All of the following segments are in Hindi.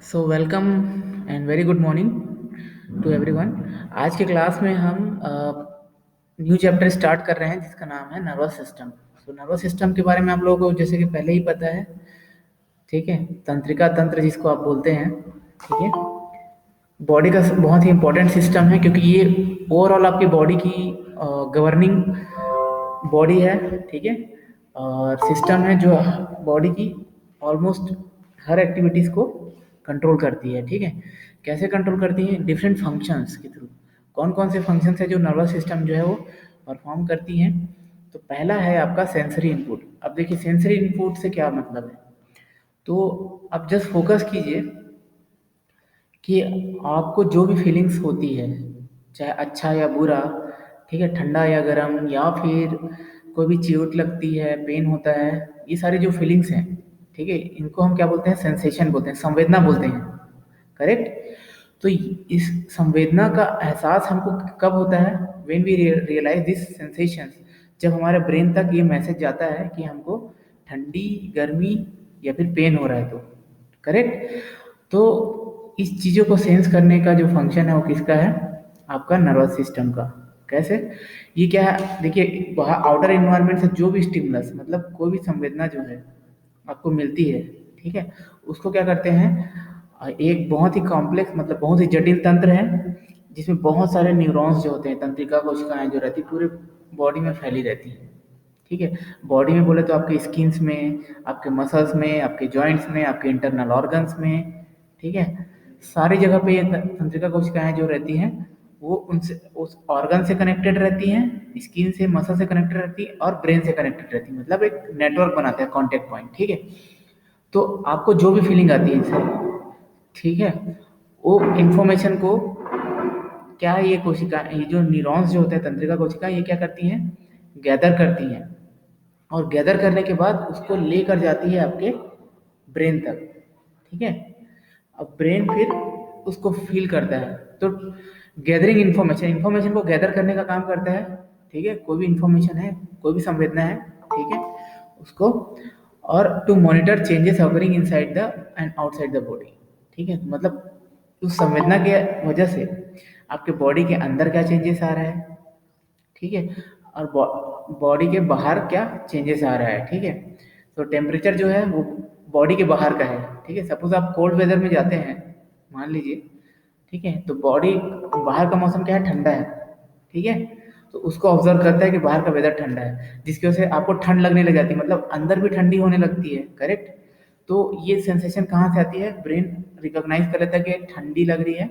So welcome and very good morning to everyone. आज के क्लास में हम न्यू चैप्टर स्टार्ट कर रहे हैं जिसका नाम है nervous system. So nervous system के बारे में आप लोगों को जैसे कि पहले ही पता है, ठीक है। तंत्रिका तंत्र जिसको आप बोलते हैं, ठीक है। बॉडी का बहुत ही इंपॉर्टेंट सिस्टम है क्योंकि ये ओवरऑल आपकी बॉडी की गवर्निंग बॉडी है, ठीक है। और सिस्टम है जो बॉडी की ऑलमोस्ट हर एक्टिविटीज़ को कंट्रोल करती है, ठीक है। कैसे कंट्रोल करती है? डिफरेंट फंक्शंस के थ्रू। कौन कौन से फंक्शंस है जो नर्वस सिस्टम जो है वो परफॉर्म करती हैं? तो पहला है आपका सेंसरी इनपुट। अब देखिए सेंसरी इनपुट से क्या मतलब है, तो आप जस्ट फोकस कीजिए कि आपको जो भी फीलिंग्स होती है, चाहे अच्छा या बुरा, ठीक है, ठंडा या गर्म, या फिर कोई भी चोट लगती है, पेन होता है, ये सारी जो फीलिंग्स हैं, ठीक है, इनको हम क्या बोलते हैं? सेंसेशन बोलते हैं, संवेदना बोलते हैं, करेक्ट। तो इस संवेदना का एहसास हमको कब होता है? When we realise this sensations, जब हमारे ब्रेन तक ये मैसेज जाता है कि हमको ठंडी, गर्मी या फिर पेन हो रहा है, तो करेक्ट। तो इस चीज़ों को सेंस करने का जो फंक्शन है वो किसका है? आपका नर्वस सिस्टम का। कैसे? ये क्या है, देखिए वहाँ आउटर इन्वायरमेंट से जो भी स्टिमुलस, मतलब कोई भी संवेदना जो है आपको मिलती है, ठीक है, उसको क्या करते हैं, एक बहुत ही कॉम्प्लेक्स, मतलब बहुत ही जटिल तंत्र है जिसमें बहुत सारे न्यूरॉन्स जो होते हैं, तंत्रिका कोशिकाएं जो रहती पूरे बॉडी में फैली रहती हैं, ठीक है। बॉडी में बोले तो आपके स्किन्स में, आपके मसल्स में, आपके जॉइंट्स में, आपके इंटरनल ऑर्गन्स में, ठीक है। सारी जगह पे ये तंत्रिका कोशिकाएं जो रहती हैं वो उनसे, उस ऑर्गन से कनेक्टेड रहती हैं, स्किन से, मसल से कनेक्टेड रहती है और ब्रेन से कनेक्टेड रहती है, मतलब एक नेटवर्क बनाते हैं, कॉन्टेक्ट पॉइंट, ठीक है। तो आपको जो भी फीलिंग आती है इससे, ठीक है, वो इंफॉर्मेशन को क्या है, ये कोशिका, ये जो न्यूरॉन्स जो होते हैं, तंत्रिका कोशिका, ये क्या करती हैं? गैदर करती हैं, और गैदर करने के बाद उसको लेकर जाती है आपके ब्रेन तक, ठीक है। अब ब्रेन फिर उसको फील करता है, तो गैदरिंग इन्फॉर्मेशन, इन्फॉर्मेशन को गैदर करने का काम करता है, ठीक है। कोई भी इन्फॉर्मेशन है, कोई भी संवेदना है, ठीक है, उसको, और to monitor changes occurring inside the and outside the body, ठीक है। मतलब उस संवेदना के वजह से आपके बॉडी के अंदर क्या चेंजेस आ रहा है, ठीक है, और बॉडी के बाहर क्या चेंजेस आ रहा है, ठीक है। तो टेम्परेचर जो है वो बॉडी के बाहर का है, ठीक है। सपोज आप कोल्ड वेदर में जाते हैं, मान लीजिए, ठीक है, तो बॉडी, बाहर का मौसम क्या है? ठंडा है, ठीक है। तो उसको ऑब्जर्व करता है कि बाहर का वेदर ठंडा है, जिसकी वजह से आपको ठंड लगने लग जाती है, मतलब अंदर भी ठंडी होने लगती है, करेक्ट। तो ये सेंसेशन कहाँ से आती है? ब्रेन रिकॉग्नाइज कर लेता है कि ठंडी लग रही है,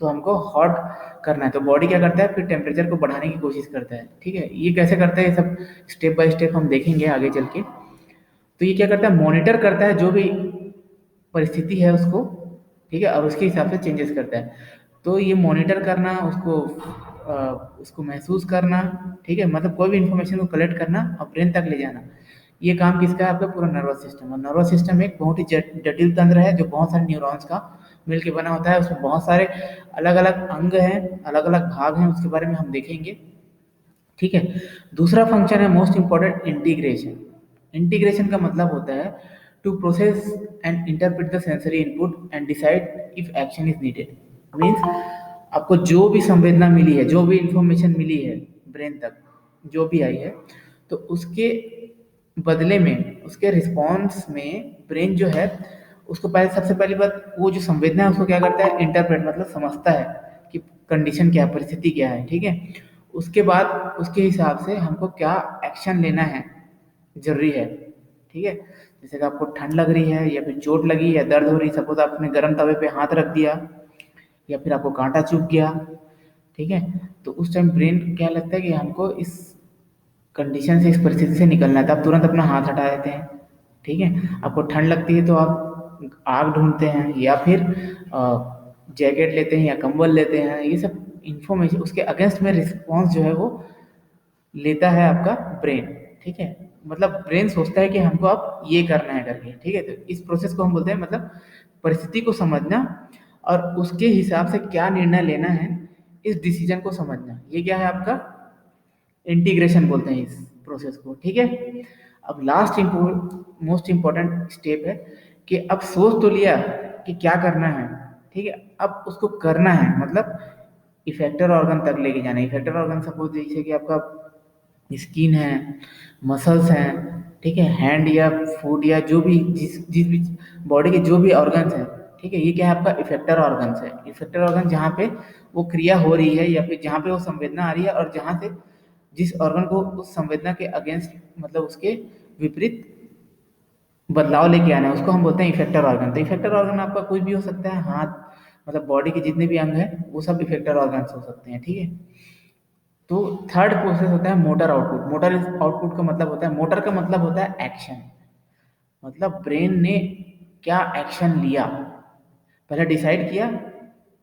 तो हमको हॉट करना है, तो बॉडी क्या करता है? फिर टेम्परेचर को बढ़ाने की कोशिश करता है, ठीक है। ये कैसे करता है, ये सब स्टेप बाय स्टेप हम देखेंगे आगे चल के। तो ये क्या करता है? मॉनिटर करता है जो भी परिस्थिति है उसको, ठीक है, और उसके हिसाब से चेंजेस करता है। तो ये मॉनिटर करना, उसको महसूस करना, ठीक है, मतलब कोई भी इंफॉर्मेशन को कलेक्ट करना और ब्रेन तक ले जाना, ये काम किसका है? आपका पूरा नर्वस सिस्टम। और नर्वस सिस्टम एक बहुत ही जटिल तंत्र है जो बहुत सारे न्यूरॉन्स का मिलकर बना होता है। उसमें बहुत सारे अलग अलग अंग हैं, अलग अलग भाग हैं, उसके बारे में हम देखेंगे, ठीक है। दूसरा फंक्शन है मोस्ट इंपॉर्टेंट, इंटीग्रेशन। इंटीग्रेशन का मतलब होता है to process and interpret the sensory input and decide if action is needed. Means आपको जो भी संवेदना मिली है, जो भी इंफॉर्मेशन मिली है ब्रेन तक, जो भी आई है, तो उसके बदले में, उसके रिस्पॉन्स में ब्रेन जो है उसको पहले, सबसे पहली बात, वो जो संवेदना है उसको क्या करता है? इंटरप्रेट, मतलब समझता है कि कंडीशन क्या है, परिस्थिति क्या है, ठीक है। उसके बाद उसके हिसाब से हमको क्या एक्शन लेना है, जरूरी है, ठीक है। जैसे कि आपको ठंड लग रही है, या फिर चोट लगी, या दर्द हो रही, सपोज आपने गर्म तवे पे हाथ रख दिया, या फिर आपको कांटा चुभ गया, ठीक है। तो उस टाइम ब्रेन क्या लगता है कि हमको इस कंडीशन से, इस परिस्थिति से निकलना है, तो आप तुरंत अपना हाथ हटा देते हैं, ठीक है। आपको ठंड लगती है तो आप आग ढूंढते हैं, या फिर जैकेट लेते हैं या कंबल लेते हैं। ये सब इंफॉर्मेशन, उसके अगेंस्ट में रिस्पॉन्स जो है वो लेता है आपका ब्रेन, ठीक है। मतलब ब्रेन सोचता है कि हमको अब ये करना है करके, ठीक है। तो इस प्रोसेस को हम बोलते हैं, मतलब परिस्थिति को समझना और उसके हिसाब से क्या निर्णय लेना है, इस डिसीजन को समझना, ये क्या है? आपका इंटीग्रेशन बोलते हैं इस प्रोसेस को, ठीक है। अब लास्ट मोस्ट इम्पोर्टेंट स्टेप है कि अब सोच तो लिया, कि क्या करना है, ठीक है। अब उसको करना है मतलब इफेक्टर ऑर्गन तक लेके जाना है। इफेक्टर ऑर्गन सपोज जैसे कि आपका स्किन है, मसल्स हैं, ठीक है, हैंड या फुट या जो भी जिस जिस भी बॉडी के जो भी ऑर्गन्स हैं, ठीक है, ये क्या है आपका इफेक्टर ऑर्गन्स है। इफेक्टर ऑर्गन जहाँ पे वो क्रिया हो रही है या फिर जहाँ पे वो संवेदना आ रही है और जहाँ से जिस ऑर्गन को उस संवेदना के अगेंस्ट मतलब उसके विपरीत बदलाव लेके आना है, उसको हम बोलते हैं इफेक्टर ऑर्गन। तो इफेक्टर ऑर्गन आपका कोई भी हो सकता है, हाथ मतलब बॉडी के जितने भी अंग हैं वो सब इफेक्टर ऑर्गन्स हो सकते हैं, ठीक है। तो थर्ड प्रोसेस होता है मोटर आउटपुट। मोटर आउटपुट का मतलब होता है, मोटर का मतलब होता है एक्शन, मतलब ब्रेन ने क्या एक्शन लिया, पहले डिसाइड किया,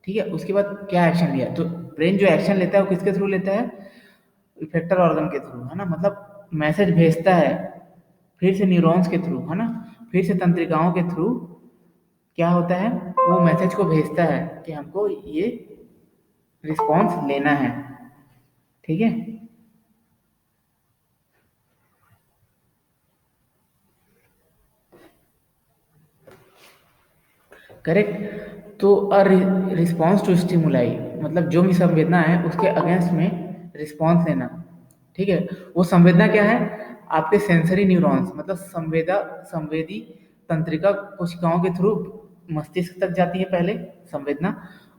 ठीक है, उसके बाद क्या एक्शन लिया। तो ब्रेन जो एक्शन लेता है वो किसके थ्रू लेता है, इफेक्टर ऑर्गन के थ्रू, है ना। मतलब मैसेज भेजता है फिर से न्यूरॉन्स के थ्रू, है ना, फिर से तंत्रिकाओं के थ्रू क्या होता है, वो मैसेज को भेजता है कि हमको ये रिस्पॉन्स लेना है, ठीक है। करेक्ट। तो अ रिस्पॉन्स टू स्टिमुलाई मतलब जो भी संवेदना है उसके अगेंस्ट में रिस्पॉन्स लेना, ठीक है। वो संवेदना क्या है, आपके सेंसरी न्यूरॉन्स मतलब संवेदी तंत्रिका कोशिकाओं के थ्रू मस्तिष्क तक जाती है पहले संवेदना,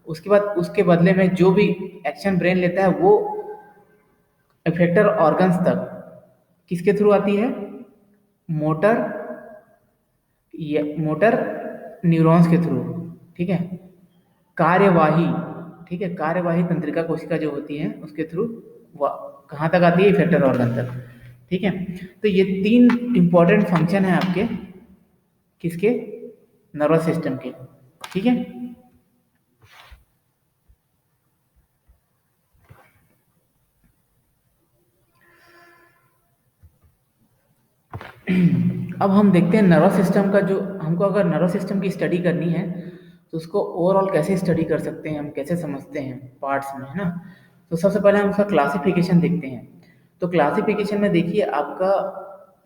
उसके बाद उसके बदले में जो भी एक्शन ब्रेन लेता है वो इफेक्टर ऑर्गन्स तक किसके थ्रू आती है, मोटर मोटर न्यूरॉन्स के थ्रू, ठीक है। कार्यवाही, ठीक है, कार्यवाही तंत्रिका कोशिका जो होती है उसके थ्रू कहाँ तक आती है, इफेक्टर ऑर्गन तक, ठीक है। तो ये तीन इंपॉर्टेंट फंक्शन है आपके किसके, नर्वस सिस्टम के, ठीक है। अब हम देखते हैं नर्वस सिस्टम का, जो हमको अगर नर्वस सिस्टम की स्टडी करनी है तो उसको ओवरऑल कैसे स्टडी कर सकते हैं, हम कैसे समझते हैं पार्ट्स में, है ना। तो सबसे पहले हम उसका क्लासिफिकेशन देखते हैं। तो क्लासिफिकेशन में देखिए आपका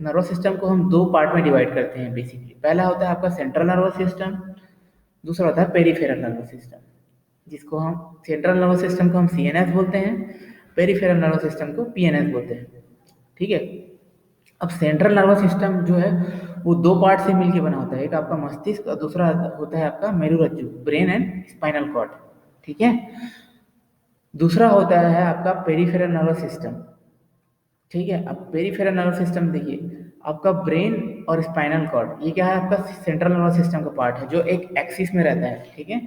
नर्वस सिस्टम को हम दो पार्ट में डिवाइड करते हैं बेसिकली। पहला होता है आपका सेंट्रल नर्वस सिस्टम, दूसरा होता है पेरिफेरल नर्वस सिस्टम, जिसको हम सेंट्रल नर्वस सिस्टम को हम सीएनएस बोलते हैं, पेरिफेरल नर्वस सिस्टम को पीएनएस बोलते हैं, ठीक है। अब सेंट्रल नर्वस सिस्टम जो है वो दो पार्ट से मिलकर बना होता है, एक आपका मस्तिष्क और दूसरा होता है आपका मेरुरज्जु, ब्रेन एंड स्पाइनल कॉर्ड, ठीक है। दूसरा होता है आपका पेरिफेरल नर्वस सिस्टम, ठीक है। अब पेरिफेरल नर्वस सिस्टम देखिए आपका ब्रेन और स्पाइनल कॉर्ड, ये क्या है आपका सेंट्रल नर्वस सिस्टम का पार्ट है जो एक एक्सिस में रहता है, ठीक है।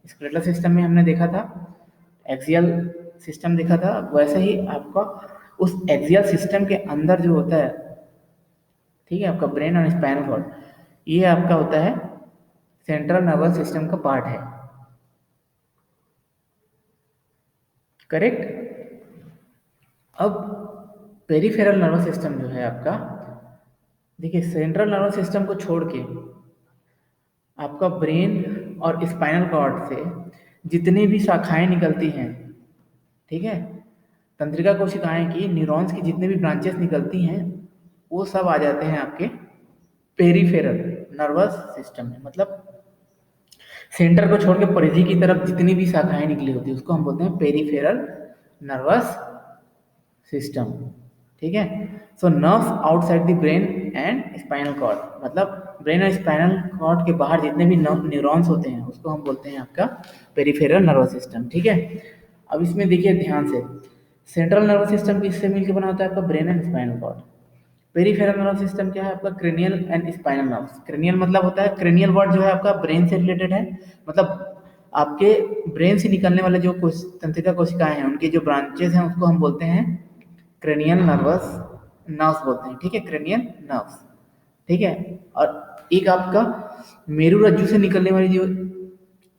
स्केलेटल सिस्टम में हमने देखा था एक्सियल सिस्टम देखा था, वैसे ही आपका उस एक्सियल सिस्टम के अंदर जो होता है, ठीक है, आपका ब्रेन और स्पाइनल कॉर्ड, ये आपका होता है सेंट्रल नर्वस सिस्टम का पार्ट है, करेक्ट। अब पेरिफेरल नर्वस सिस्टम जो है आपका, देखिए सेंट्रल नर्वस सिस्टम को छोड़ के आपका ब्रेन और स्पाइनल कॉर्ड से जितनी भी शाखाएं निकलती हैं, ठीक है, तंत्रिका कोशिकाएं की न्यूरॉन्स की जितने भी ब्रांचेस निकलती हैं वो सब आ जाते हैं आपके पेरिफेरल नर्वस सिस्टम में। मतलब सेंटर को छोड़ के परिधि की तरफ जितनी भी शाखाएं निकली होती है उसको हम बोलते हैं पेरिफेरल नर्वस सिस्टम, ठीक है। So nerves outside the brain and spinal cord, मतलब ब्रेन और स्पाइनल कॉर्ड के बाहर जितने भी न्यूरॉन्स होते हैं उसको हम बोलते हैं आपका पेरिफेरल नर्वस सिस्टम, ठीक है। अब इसमें देखिए ध्यान से, सेंट्रल नर्वस सिस्टम किससे मिलकर बना होता है आपका brain and spinal cord. Peripheral nervous system क्या है आपका cranial and spinal nerves. Cranial मतलब होता है, क्रेनियल वर्ड जो है आपका ब्रेन से रिलेटेड है, मतलब आपके ब्रेन से निकलने वाले जो तंत्रिका कोशिकाएं हैं उनके जो ब्रांचेस हैं उसको हम बोलते हैं क्रेनियल नर्वस नर्व्स बोलते हैं, ठीक है, क्रेनियल नर्व्स, ठीक है। और एक आपका मेरुरज्जु से निकलने वाली जो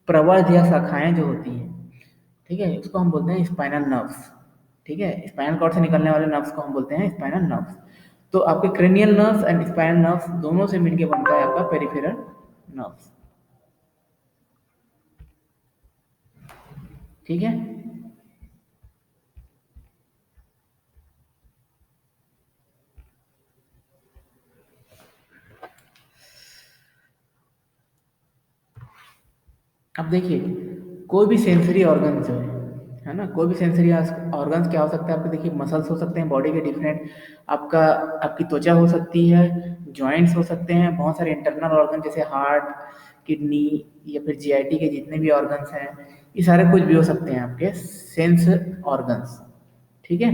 प्रवर्ध या शाखाएं जो होती हैं, ठीक है, उसको हम बोलते हैं स्पाइनल नर्व्स, ठीक है। स्पाइनल कॉर्ड से निकलने वाले नर्व्स को हम बोलते हैं स्पाइनल नर्व्स। तो आपके cranial nerves and spinal nerves दोनों से मिलकर बनता है आपका पेरिफेरल नर्व्स, ठीक है। अब देखिए, कोई भी सेंसरी ऑर्गन जो है ना, कोई भी सेंसरी ऑर्गन्स क्या हो सकता है आपके, देखिए मसल्स हो सकते हैं बॉडी के डिफरेंट, आपका आपकी त्वचा हो सकती है, जॉइंट्स हो सकते हैं, बहुत सारे इंटरनल ऑर्गन जैसे हार्ट, किडनी या फिर जीआईटी के जितने भी ऑर्गन्स हैं, ये सारे कुछ भी हो सकते हैं आपके सेंस ऑर्गन्स। ठीक है,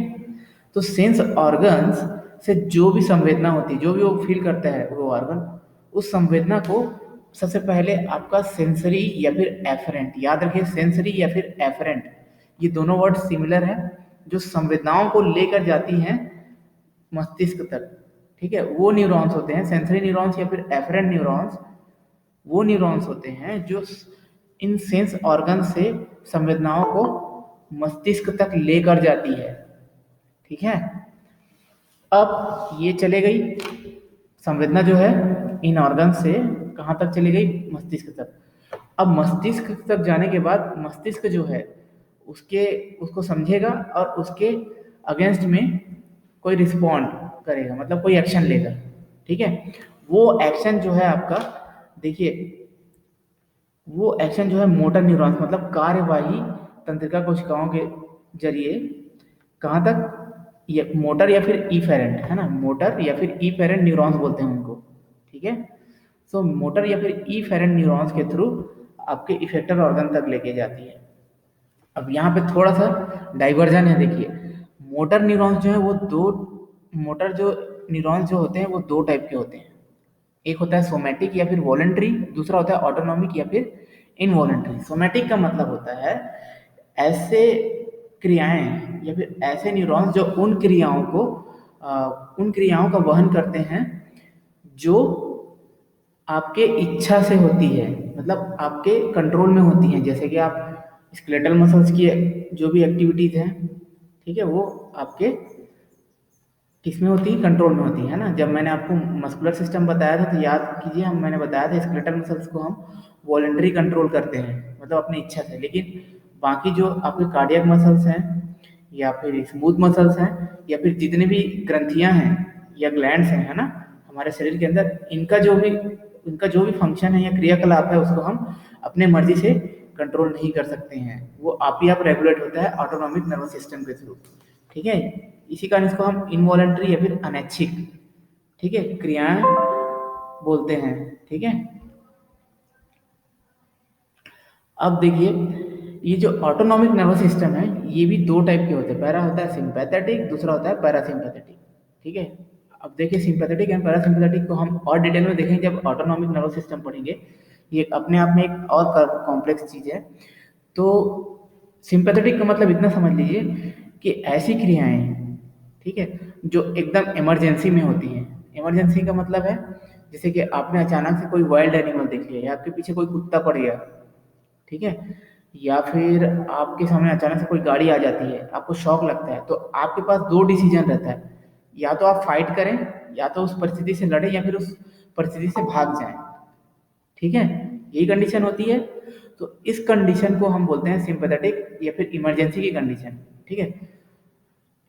तो सेंस ऑर्गन्स से जो भी संवेदना होती है, जो भी वो फील करता है वो ऑर्गन, उस संवेदना को सबसे पहले आपका सेंसरी या फिर एफरेंट, याद रखिए सेंसरी या फिर एफरेंट, ये दोनों वर्ड सिमिलर हैं, जो संवेदनाओं को लेकर जाती हैं मस्तिष्क तक। ठीक है, वो न्यूरॉन्स होते हैं सेंसरी न्यूरॉन्स या फिर एफरेंट न्यूरॉन्स, वो न्यूरॉन्स होते हैं जो इन सेंस ऑर्गन से संवेदनाओं को मस्तिष्क तक लेकर जाती है। ठीक है, अब ये चले गई संवेदना जो है इन ऑर्गन से कहाँ तक चली गई, मस्तिष्क तक। अब मस्तिष्क तक जाने के बाद मस्तिष्क जो है उसके उसको समझेगा और उसके अगेंस्ट में कोई रिस्पॉन्ड करेगा, मतलब कोई एक्शन लेगा। ठीक है, वो एक्शन जो है आपका, देखिए वो एक्शन जो है मोटर न्यूरॉन्स मतलब कार्यवाही तंत्रिका कोशिकाओं के जरिए कहाँ तक, ये मोटर या फिर इफेरेंट है ना, मोटर या फिर इफेरेंट न्यूरॉन्स बोलते हैं उनको। ठीक है, सो मोटर या फिर इफेरेंट न्यूरॉन्स के थ्रू आपके इफेक्टर ऑर्गन तक लेके जाती है। अब यहाँ पे थोड़ा सा डाइवर्जन है, देखिए मोटर न्यूरॉन्स जो है वो दो, मोटर जो न्यूरॉन्स जो होते हैं वो दो टाइप के होते हैं, एक होता है सोमैटिक या फिर वॉलंटरी, दूसरा होता है ऑटोनॉमिक या फिर इनवॉलंटरी। सोमैटिक का मतलब होता है ऐसे क्रियाएं या फिर ऐसे न्यूरॉन्स जो उन क्रियाओं को उन क्रियाओं का वहन करते हैं जो आपके इच्छा से होती है, मतलब आपके कंट्रोल में होती हैं, जैसे कि आप स्केलेटल मसल्स की जो भी एक्टिविटीज हैं, ठीक है, वो आपके किसमें होती है, कंट्रोल में होती है ना। जब मैंने आपको मस्कुलर सिस्टम बताया था तो याद कीजिए, हम मैंने बताया था स्केलेटल मसल्स को हम वॉलंटरी कंट्रोल करते हैं, मतलब अपनी इच्छा से, लेकिन बाकी जो आपके कार्डियक मसल्स हैं या फिर स्मूथ मसल्स हैं या फिर जितने भी ग्रंथियां हैं या ग्लैंड्स हैं, है ना, हमारे शरीर के अंदर, इनका जो भी फंक्शन है या क्रियाकलाप है उसको हम अपने मर्जी से कंट्रोल नहीं कर सकते हैं, वो आप ही आप रेगुलेट होता है ऑटोनॉमिक नर्वस सिस्टम के थ्रू। ठीक है, इसी कारण इसको हम इनवॉलंटरी या फिर अनैच्छिक, ठीक है, क्रियाएं बोलते हैं। ठीक है, अब देखिए ये जो ऑटोनॉमिक नर्वस सिस्टम है ये भी दो टाइप के होते हैं, पहला होता है सिंपैथेटिक, दूसरा होता है पैरासिम्पैथेटिक। ठीक है, अब देखिए सिंपैथेटिक एंड पैरासिम्पैथेटिक को हम और डिटेल में देखेंगे जब ऑटोनॉमिक नर्वस सिस्टम पढ़ेंगे, ये अपने आप में एक और कॉम्प्लेक्स चीज है। तो सिंपैथेटिक का मतलब इतना समझ लीजिए कि ऐसी क्रियाएं, ठीक है, जो एकदम इमरजेंसी में होती हैं। इमरजेंसी का मतलब है जैसे कि आपने अचानक से कोई वाइल्ड एनिमल देख लिया या आपके पीछे कोई कुत्ता पड़ गया, ठीक है, या फिर आपके सामने अचानक से कोई गाड़ी आ जाती है, आपको शॉक लगता है, तो आपके पास दो डिसीजन रहता है, या तो आप फाइट करें, या तो उस परिस्थिति से लड़ें, या फिर उस परिस्थिति से भाग जाएं। ठीक है, यही कंडीशन होती है। तो इस कंडीशन को हम बोलते हैं सिंपैथेटिक या फिर इमरजेंसी की कंडीशन। ठीक है,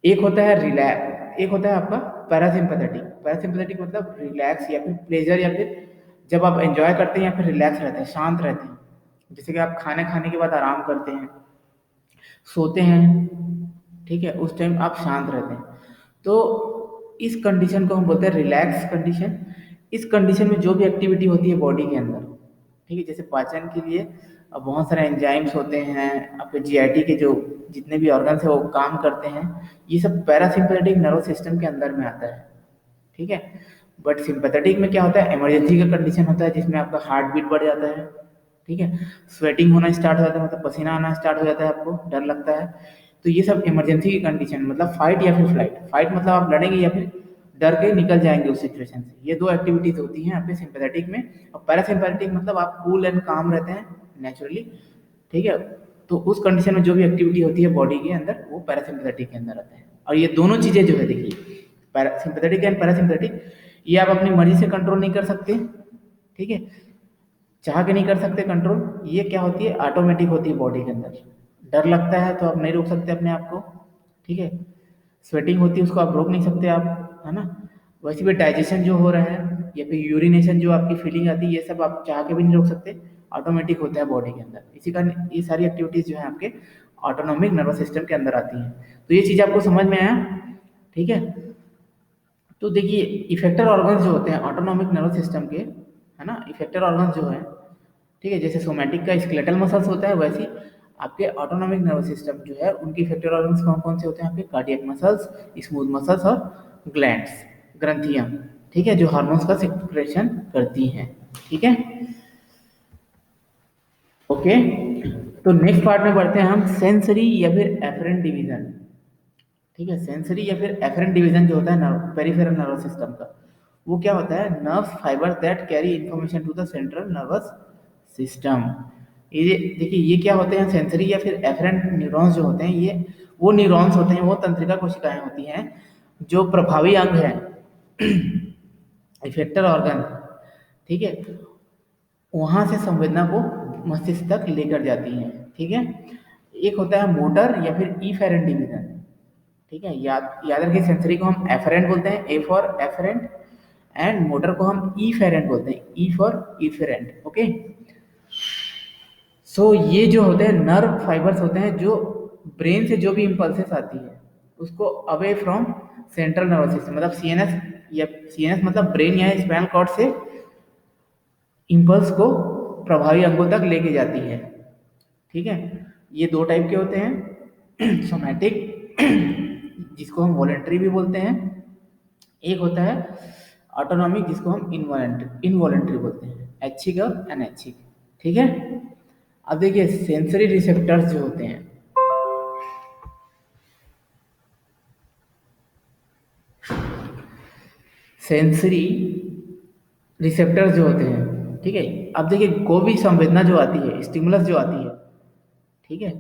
एक होता है रिलैक्स, एक होता है आपका पैरासिम्पैथेटिक। पैरासिम्पैथेटिक मतलब रिलैक्स या फिर प्लेजर, या फिर जब आप एंजॉय करते हैं या फिर रिलैक्स रहते हैं, शांत रहते हैं, जैसे कि आप खाने खाने के बाद आराम करते हैं, सोते हैं, ठीक है, उस टाइम आप शांत रहते हैं, तो इस कंडीशन को हम बोलते हैं रिलैक्स कंडीशन। इस कंडीशन में जो भी एक्टिविटी होती है बॉडी के अंदर, ठीक है, जैसे पाचन के लिए अब बहुत सारे एंजाइम्स होते हैं, आपके जीआईटी के जो जितने भी ऑर्गन्स है वो काम करते हैं, ये सब पैरासिम्पैथेटिक नर्वस सिस्टम के अंदर में आता है। ठीक है, बट सिंपैथेटिक में क्या होता है, इमरजेंसी का कंडीशन होता है जिसमें आपका हार्ट बीट बढ़ जाता है, ठीक है, स्वेटिंग होना स्टार्ट हो जाता है, मतलब पसीना आना स्टार्ट हो जाता है, आपको डर लगता है, तो ये सब इमरजेंसी की कंडीशन, मतलब फाइट या फिर फ्लाइट। फाइट मतलब आप लड़ेंगे या फिर डर के निकल जाएंगे उस सिचुएशन से, ये दो एक्टिविटीज होती हैं आपके सिंपैथेटिक में। और पैरासिम्पैथेटिक मतलब आप कूल एंड काम रहते हैं नेचुरली, ठीक है, तो उस कंडीशन में जो भी एक्टिविटी होती है बॉडी के अंदर वो पैरासिम्पैथेटिक के अंदर आता है। और ये दोनों चीजें जो है देखिए, सिंपैथेटिक एंड पैरासिम्पैथेटिक, ये आप अपनी मर्जी से कंट्रोल नहीं कर सकते, ठीक है, चाह के नहीं कर सकते कंट्रोल, ये क्या होती है, ऑटोमेटिक होती है बॉडी के अंदर। डर लगता है तो आप नहीं रोक सकते अपने आप को, ठीक है, स्वेटिंग होती है उसको आप रोक नहीं सकते आप, है ना, वैसे भी डाइजेशन जो हो रहा है या फिर यूरिनेशन जो आपकी फीलिंग आती है, ये सब आप चाह के भी नहीं रोक सकते, ऑटोमेटिक होता है बॉडी के अंदर। इसी का ये सारी एक्टिविटीज जो है आपके ऑटोनॉमिक नर्वस सिस्टम के अंदर आती हैं। तो ये चीज़ आपको समझ में आया, ठीक है। तो देखिए इफेक्टर ऑर्गन्स जो होते हैं ऑटोनॉमिक नर्वस सिस्टम के, है ना, इफेक्टर ऑर्गन्स जो है, ठीक है, जैसे सोमैटिक का स्केलेटल मसल्स होता है, वैसे आपके ऑटोनॉमिक नर्वस सिस्टम जो है उनके इफेक्टर ऑर्गन्स कौन कौन से होते हैं आपके, कार्डियक मसल्स, स्मूथ मसल्स और ग्लैंड्स, ग्रंथियां, ठीक है, जो हार्मोन्स का सिक्रेशन करती हैं, ठीक है। ओके, तो नेक्स्ट पार्ट में बढ़ते हैं हम सेंसरी या फिर एफरेंट डिवीजन, ठीक है। सेंसरी या फिर एफरेंट डिवीजन जो होता है नर्व पेरिफेरल नर्वस सिस्टम का, वो क्या होता है, nerves fibre that carry information to the central nervous system. ये देखिए ये क्या होते हैं, सेंसरी या फिर एफरेंट न्यूरॉन्स जो होते हैं, ये वो न्यूरॉन्स होते हैं, वो तंत्रिका कोशिकाएं होती हैं जो प्रभावी अंग है इफेक्टर ऑर्गन, ठीक है, वहां से संवेदना को मस्तिष्क तक लेकर जाती हैं, ठीक है। एक होता है मोटर या फिर इफेरेंट डिवीजन, ठीक है। याद याद रखिए सेंसरी को हम एफरेंट बोलते हैं, A for afferent, and motor को हम इफेरेंट बोलते हैं, E for efferent, okay. So ये जो होते हैं नर्व फाइबर्स होते हैं जो ब्रेन से जो भी इम्पल्सेस आती है उसको away from central nervous system, मतलब सीएनएस, या सीएनएस मतलब ब्रेन या स्पाइनल कॉर्ड से इम्पल्स को प्रभावी अंगों तक लेके जाती है, ठीक है। ये दो टाइप के होते हैं सोमैटिक जिसको हम वॉलेंट्री भी बोलते हैं, एक होता है ऑटोनॉमिक जिसको हम इनवॉलेंट्री बोलते हैं, ऐच्छिक और अनैच्छिक, ठीक है। अब देखिए सेंसरी रिसेप्टर्स जो होते हैं, सेंसरी रिसेप्टर्स जो होते हैं, ठीक है। अब देखिए कोई भी संवेदना जो आती है, स्टिमुलस जो आती है, ठीक है,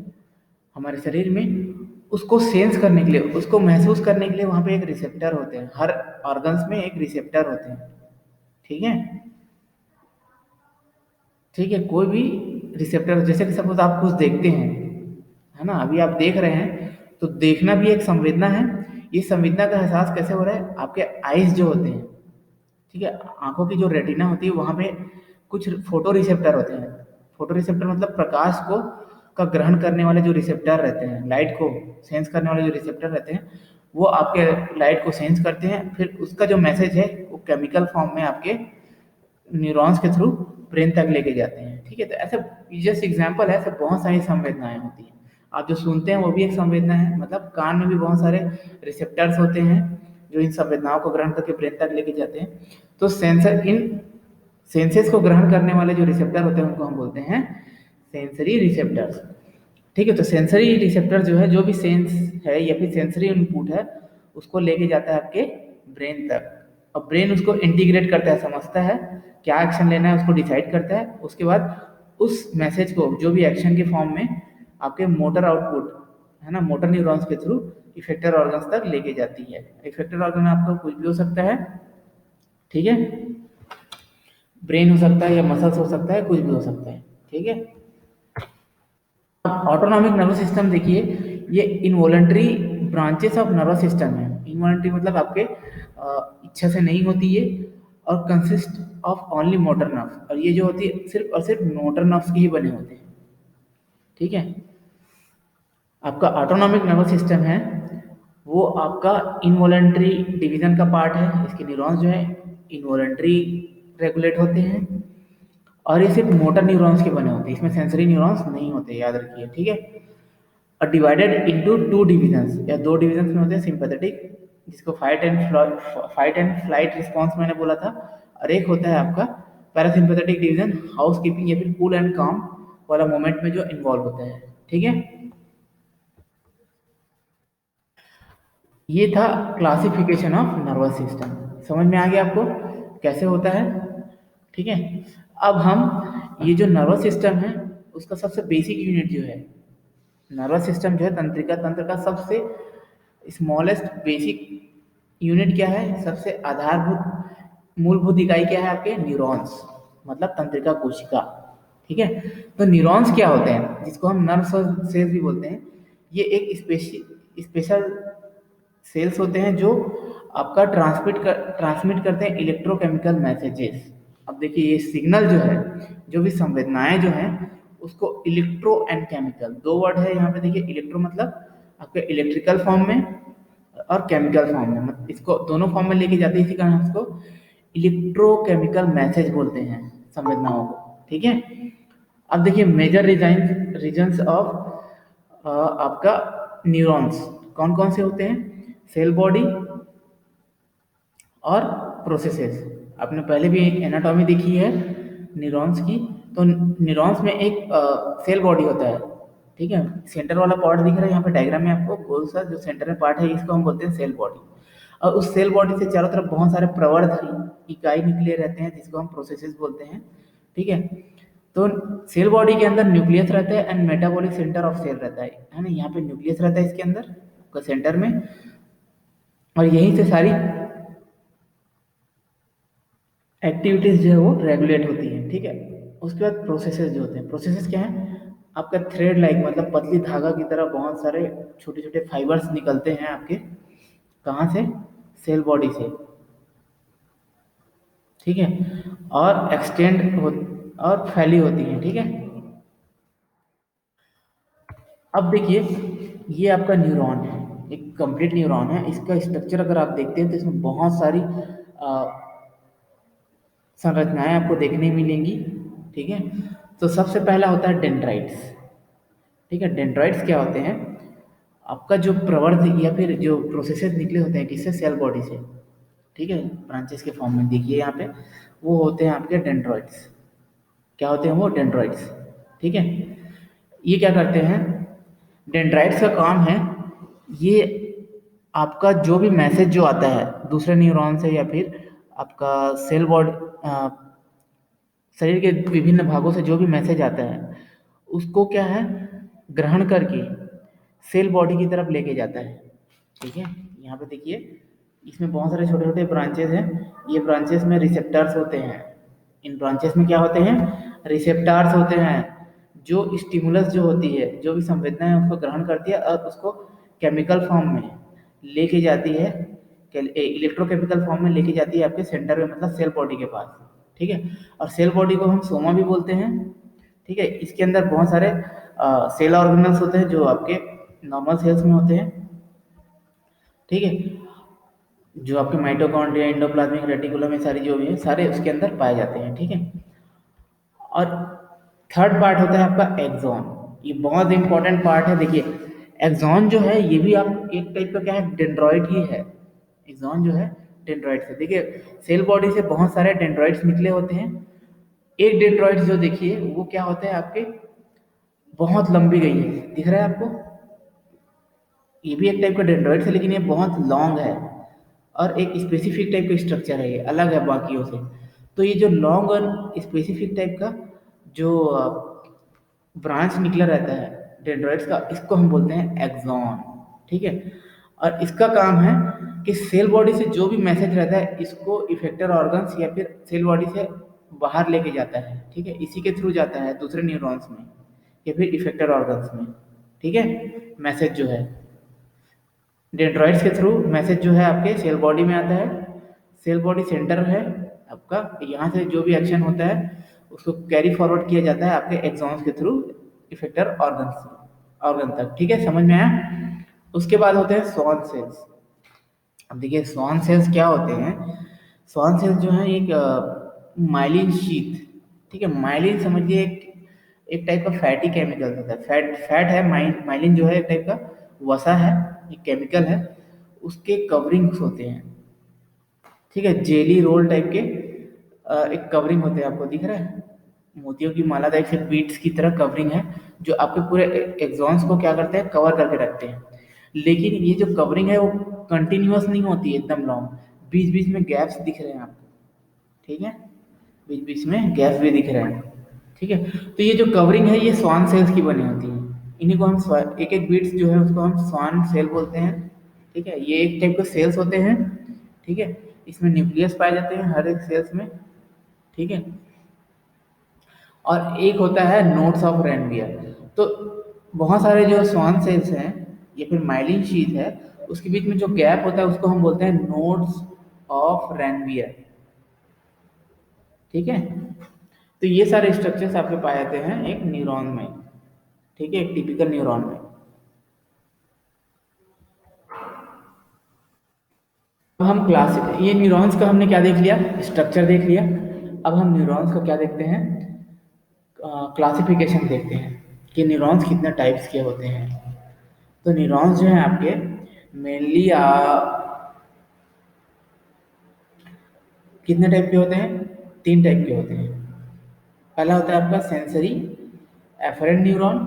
हमारे शरीर में, उसको सेंस करने के लिए, उसको महसूस करने के लिए वहां पे एक रिसेप्टर होते हैं, हर ऑर्गन्स में एक रिसेप्टर होते हैं, ठीक है, ठीक है। कोई भी रिसेप्टर, जैसे कि सपोज आप कुछ देखते हैं, है ना, अभी आप देख रहे हैं तो देखना भी एक संवेदना है। ये संवेदना का एहसास कैसे हो रहा है, आपके आइज जो होते हैं, ठीक है, आंखों की जो रेटिना होती है वहां पे कुछ फोटो रिसेप्टर होते हैं। फोटो रिसेप्टर मतलब प्रकाश को का ग्रहण करने वाले जो रिसेप्टर रहते हैं, लाइट को सेंस करने वाले जो रिसेप्टर रहते हैं, वो आपके लाइट को सेंस करते हैं, फिर उसका जो मैसेज है वो केमिकल फॉर्म में आपके न्यूरॉन्स के थ्रू ब्रेन तक लेके जाते हैं, ठीक है। तो ऐसे जस्ट एग्जांपल है, ऐसे बहुत सारी संवेदनाएं होती हैं। आप जो सुनते हैं वो भी एक संवेदना है, मतलब कान में भी बहुत सारे रिसेप्टर्स होते हैं जो इन संवेदनाओं को ग्रहण करके ब्रेन तक लेके जाते हैं। तो सेंसर, इन सेंसेस को ग्रहण करने वाले जो रिसेप्टर होते हैं उनको हम बोलते हैं सेंसरी रिसेप्टर्स, ठीक है। तो सेंसरी रिसेप्टर जो है, जो भी सेंस है या फिर सेंसरी इनपुट है, उसको लेके जाता है आपके ब्रेन तक, और ब्रेन उसको इंटीग्रेट करता है, समझता है क्या एक्शन लेना है, उसको डिसाइड करता है। उसके बाद उस मैसेज को जो भी एक्शन के फॉर्म में आपके मोटर आउटपुट, है ना, मोटर न्यूरॉन्स के थ्रू इफेक्टर ऑर्गन्स तक लेके जाती है। इफेक्टर ऑर्गन आपका कुछ भी हो सकता है, ठीक है, ब्रेन हो सकता है या मसल्स हो सकता है, कुछ भी हो सकता है, ठीक है। अब ऑटोनॉमिक नर्वस सिस्टम देखिए, ये involuntary branches of nervous system है। इनवॉलंटरी मतलब आपके इच्छा से नहीं होती है, और consist of only motor nerves, और ये जो होती है सिर्फ और सिर्फ मोटर नर्व्स के ही बने होते हैं, ठीक है। आपका ऑटोनॉमिक नर्वस सिस्टम है वो आपका इनवॉलंटरी डिवीजन का पार्ट है। इसके न्यूरॉन्स जो है इनवॉलंटरी रेगुलेट होते हैं, और ये सिर्फ मोटर न्यूरॉन्स के बने होते हैं, इसमें सेंसरी न्यूरॉन्स नहीं होते, याद रखिए, ठीक है। और डिवाइडेड इनटू टू डिविजन्स, या दो डिविजन्स में होते हैं, सिंपैथेटिक जिसको फाइट एंड फ्लाइट रिस्पॉन्स मैंने बोला था, और एक होता है आपका पैरासिम्पैथेटिक डिवीजन, हाउस कीपिंग या फिर कूल एंड काम वाला मोमेंट में जो इन्वॉल्व होता है, ठीक है। ये था क्लासिफिकेशन ऑफ नर्वस सिस्टम, समझ में आ गया आपको कैसे होता है, ठीक है। अब हम ये जो नर्वस सिस्टम है उसका सबसे बेसिक यूनिट जो है, नर्वस सिस्टम जो है तंत्रिका तंत्र का सबसे स्मॉलेस्ट बेसिक यूनिट क्या है, सबसे आधारभूत मूलभूत इकाई क्या है, आपके न्यूरॉन्स, मतलब तंत्रिका कोशिका, ठीक है। तो न्यूरॉन्स क्या होते हैं, जिसको हम नर्व सेल्स भी बोलते हैं, ये एक स्पेशल सेल्स होते हैं जो आपका ट्रांसमिट करते हैं इलेक्ट्रोकेमिकल मैसेजेस अब देखिए ये सिग्नल जो है, जो भी संवेदनाएं जो हैं, उसको इलेक्ट्रो एंड केमिकल, दो वर्ड है यहाँ पे। देखिए इलेक्ट्रो मतलब आपके इलेक्ट्रिकल फॉर्म में और केमिकल फॉर्म में, मतलब इसको दोनों फॉर्म में लेके जाते हैं, इसी कारण इसको इलेक्ट्रोकेमिकल मैसेज बोलते हैं संवेदनाओं को। ठीक है, अब देखिए मेजर रीजन्स ऑफ आपका न्यूरॉन्स कौन कौन से होते हैं? सेल बॉडी और प्रोसेसेस। आपने पहले भी एनाटॉमी देखी है न्यूरॉन्स की, तो न्यूरॉन्स में एक सेल बॉडी होता है। ठीक है, सेंटर वाला पार्ट दिख रहा है यहाँ पे डायग्राम में आपको, गोल सा जो सेंटर में पार्ट है, इसको हम बोलते हैं सेल बॉडी। और उस सेल बॉडी से चारों तरफ बहुत सारे प्रवर्धक इकाई निकले रहते हैं, जिसको हम प्रोसेसेस बोलते हैं। ठीक है, तो सेल बॉडी के अंदर न्यूक्लियस रहता है and metabolic centre of cell रहता है ना। यहाँ पे न्यूक्लियस रहता है इसके अंदर सेंटर में, और यहीं से सारी एक्टिविटीज जो है वो रेगुलेट होती है। ठीक है, उसके बाद प्रोसेसेस जो होते हैं, प्रोसेसेस क्या है? आपका थ्रेड लाइक मतलब पतली धागा की तरह बहुत सारे छोटे छोटे फाइबर्स निकलते हैं आपके, कहाँ से? सेल बॉडी से। ठीक है, और और फैली होती है। ठीक है, अब देखिए ये आपका न्यूरॉन है, एक कंप्लीट न्यूरॉन है। इसका स्ट्रक्चर अगर आप देखते हैं तो इसमें बहुत सारी संरचनाएं आपको देखने मिलेंगी। ठीक है, तो सबसे पहला होता है डेंड्राइट्स। ठीक है, डेंड्राइट्स क्या होते हैं? आपका जो प्रवर्ध या फिर जो प्रोसेसेस निकले होते हैं किससे? सेल बॉडी से। ठीक है, ब्रांचेस के फॉर्म में देखिए यहाँ पे, वो होते हैं आपके डेंड्राइट्स। क्या होते हैं वो? डेंड्राइट्स। ठीक है, ये क्या करते हैं? डेंड्राइट्स का काम है, ये आपका जो भी मैसेज जो आता है दूसरे न्यूरॉन से या फिर आपका सेल बॉडी, शरीर के विभिन्न भागों से जो भी मैसेज आता है, उसको क्या है, ग्रहण करके सेल बॉडी की तरफ लेके जाता है। ठीक है, यहाँ पे देखिए इसमें बहुत सारे छोटे छोटे ब्रांचेस हैं। ये ब्रांचेस में रिसेप्टर्स होते हैं। इन ब्रांचेस में क्या होते हैं? रिसेप्टर्स होते हैं, जो स्टिमुलस जो होती है, जो भी संवेदना है उसको ग्रहण करती है और उसको केमिकल फॉर्म में लेके जाती है, इलेक्ट्रोकेमिकल फॉर्म में लेके जाती है आपके सेंटर में, मतलब सेल बॉडी के पास। ठीक है, और सेल बॉडी को हम सोमा भी बोलते हैं। ठीक है, इसके अंदर बहुत सारे सेल ऑर्गेनल्स होते हैं जो आपके नॉर्मल सेल्स में होते हैं। ठीक है, जो आपके माइटोकॉन्ड्रिया, एंडोप्लाज्मिक रेटिकुलम, ये सारी जो भी है सारे उसके अंदर पाए जाते हैं। ठीक है, और थर्ड पार्ट होता है आपका एक्सॉन। ये बहुत इंपॉर्टेंट पार्ट है। देखिए एक्सॉन जो है ये भी आप एक टाइप का क्या है, डेंड्रॉइड ही है। एक्सॉन जो है डेंड्रॉइड से, देखिए सेल बॉडी से बहुत सारे डेंड्रॉइड्स निकले होते हैं। एक डेंड्रॉइड जो देखिए वो क्या होता है आपके, बहुत लंबी गई है, दिख रहा है आपको? ये भी एक टाइप का डेंड्रॉइड है, लेकिन ये बहुत लॉन्ग है और एक स्पेसिफिक टाइप का स्ट्रक्चर है, ये अलग है बाकियों से। तो ये जो लॉन्ग और स्पेसिफिक टाइप का जो ब्रांच निकला रहता है डेंड्राइट्स का, इसको हम बोलते हैं एक्सॉन। ठीक है, और इसका काम है कि सेल बॉडी से जो भी मैसेज रहता है इसको इफेक्टर ऑर्गन्स या फिर सेल बॉडी से बाहर लेके जाता है। ठीक है, इसी के थ्रू जाता है दूसरे न्यूरॉन्स में या फिर इफेक्टर ऑर्गन्स में। ठीक है, मैसेज जो है डेंड्राइट्स के थ्रू मैसेज जो है आपके सेल बॉडी में आता है। सेल बॉडी सेंटर है आपका, यहाँ से जो भी एक्शन होता है उसको कैरी फॉरवर्ड किया जाता है आपके एक्सॉन्स के थ्रू इफेक्टर ऑर्गन तक। ठीक है, समझ में आया? उसके बाद होते हैं स्वान सेल्स। अब देखिए स्वान सेल्स क्या होते हैं? स्वान सेल्स जो है एक माइलिन शीथ। ठीक है, माइलिन समझिए एक टाइप का फैटी केमिकल होता है। फैट है, माइलिन जो है एक टाइप का वसा है, एक केमिकल है, उसके कवरिंग्स होते हैं। ठीक है, जेली रोल टाइप के एक कवरिंग होते हैं, आपको दिख रहा है? मोतियों की माला टाइप से बीट्स की तरह कवरिंग है, जो आपके पूरे एक्सॉन्स को क्या करते हैं, कवर करके रखते हैं। लेकिन ये जो कवरिंग है वो कंटिन्यूअस नहीं होती है एकदम लॉन्ग, बीच बीच में गैप्स दिख रहे हैं आपको। ठीक है, बीच बीच में गैप्स भी दिख रहे हैं। ठीक है, तो ये जो कवरिंग है ये स्वान सेल्स की बनी होती है। इन्हीं को हम एक एक बीट्स जो है उसको हम स्वान सेल बोलते हैं। ठीक है, ये एक टाइप के सेल्स होते हैं। ठीक है, इसमें न्यूक्लियस पाए जाते हैं हर एक सेल्स में। ठीक है, और एक होता है नोड्स ऑफ रेनवियर। तो बहुत सारे जो स्वान सेल्स हैं या फिर माइलिन शीथ है, उसके बीच में जो गैप होता है उसको हम बोलते हैं नोड्स ऑफ रेनवियर। ठीक है। तो ये सारे स्ट्रक्चर्स आपके पाए जाते हैं एक न्यूरॉन में, ठीक है, एक टिपिकल न्यूरॉन में। अब हम क्लासिक, ये न्यूरॉन्स का हमने क्या देख लिया, स्ट्रक्चर देख लिया। अब हम न्यूरॉन्स का क्या देखते हैं, क्लासिफिकेशन देखते हैं कि न्यूरॉन्स कितने टाइप्स के होते हैं। तो न्यूरॉन्स जो हैं आपके मेनली कितने टाइप के होते हैं, 3 टाइप के होते हैं। पहला होता है आपका सेंसरी एफरेंट न्यूरॉन,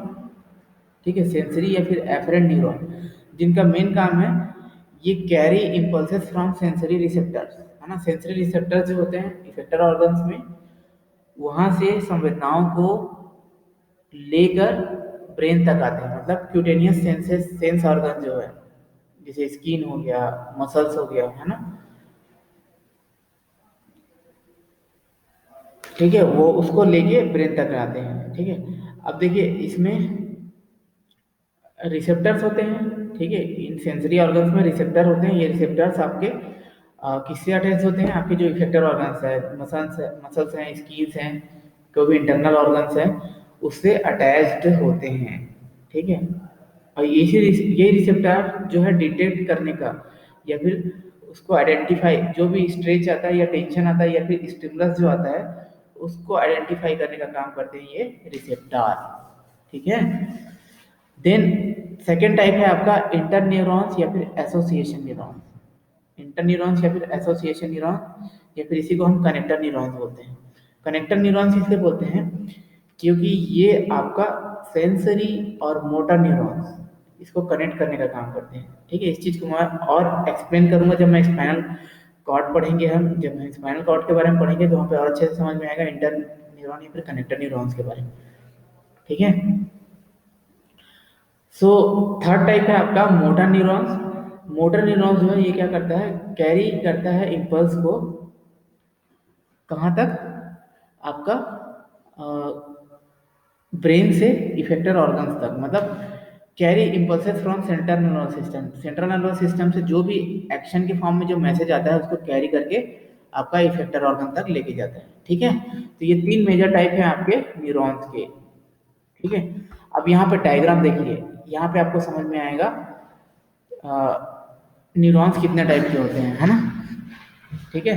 ठीक है, सेंसरी या फिर एफरेंट न्यूरॉन, जिनका मेन काम है ये carry impulses from sensory receptors, है ना। सेंसरी रिसेप्टर्स जो होते हैं इफेक्टर ऑर्गन्स में, वहां से संवेदनाओं को लेकर ब्रेन तक आते हैं। मतलब क्यूटेनियस सेंस ऑर्गन जो है, जैसे स्किन हो गया, मसल्स हो गया, है ना, ठीक है, वो उसको लेके ब्रेन तक आते हैं, ठीक है। अब देखिए इसमें रिसेप्टर्स होते हैं, ठीक है, इन सेंसरी ऑर्गन्स में रिसेप्टर होते हैं। ये रिसेप्टर्स आपके किससे अटैच होते हैं, आपके जो इफेक्टर ऑर्गन्स है, मसल्स हैं, स्किन्स हैं, कोई भी इंटरनल ऑर्गन्स हैं, उससे अटैच्ड होते हैं, ठीक है। और ये रिसेप्टर जो है डिटेक्ट करने का या फिर उसको आइडेंटिफाई, जो भी स्ट्रेच आता है या टेंशन आता है या फिर स्टिमुलस जो आता है उसको आइडेंटिफाई करने का काम करते हैं ये रिसेप्टर, ठीक है। देन सेकेंड टाइप है आपका इंटर न्यूरॉन्स या फिर एसोसिएशन न्यूरॉन्स। इंटर न्यूरॉन्स या फिर एसोसिएशन न्यूरॉन या फिर इसी को हम कनेक्टर न्यूरॉन्स बोलते हैं। कनेक्टर न्यूरॉन्स इसलिए बोलते हैं क्योंकि ये आपका सेंसरी और मोटर न्यूरॉन्स इसको कनेक्ट करने का काम करते हैं, ठीक है। इस चीज़ को मैं और एक्सप्लेन करूंगा जब मैं स्पाइनल कॉर्ड पढ़ेंगे, हम जब हम स्पाइनल कॉर्ड के बारे में पढ़ेंगे तो वहाँ पे और अच्छे से समझ में आएगा इंटर न्यूरॉन या फिर कनेक्टर न्यूरॉन्स के बारे में, ठीक है। सो थर्ड टाइप है आपका मोटर न्यूरॉन्स। मोटर न्यूरॉन्स जो है ये क्या करता है, कैरी करता है इम्पल्स को कहाँ तक, आपका ब्रेन से इफेक्टर ऑर्गन्स तक। मतलब carry impulses from central nervous system, central nervous system से जो भी एक्शन के फॉर्म में जो मैसेज आता है उसको कैरी करके आपका इफेक्टर ऑर्गन तक लेके जाता है, ठीक है। तो ये 3 मेजर टाइप हैं आपके न्यूरॉन्स के, ठीक है। अब यहाँ पे डायग्राम देखिए, यहाँ पे आपको समझ में आएगा न्यूरॉन्स कितने टाइप के होते हैं, है ना, ठीक है।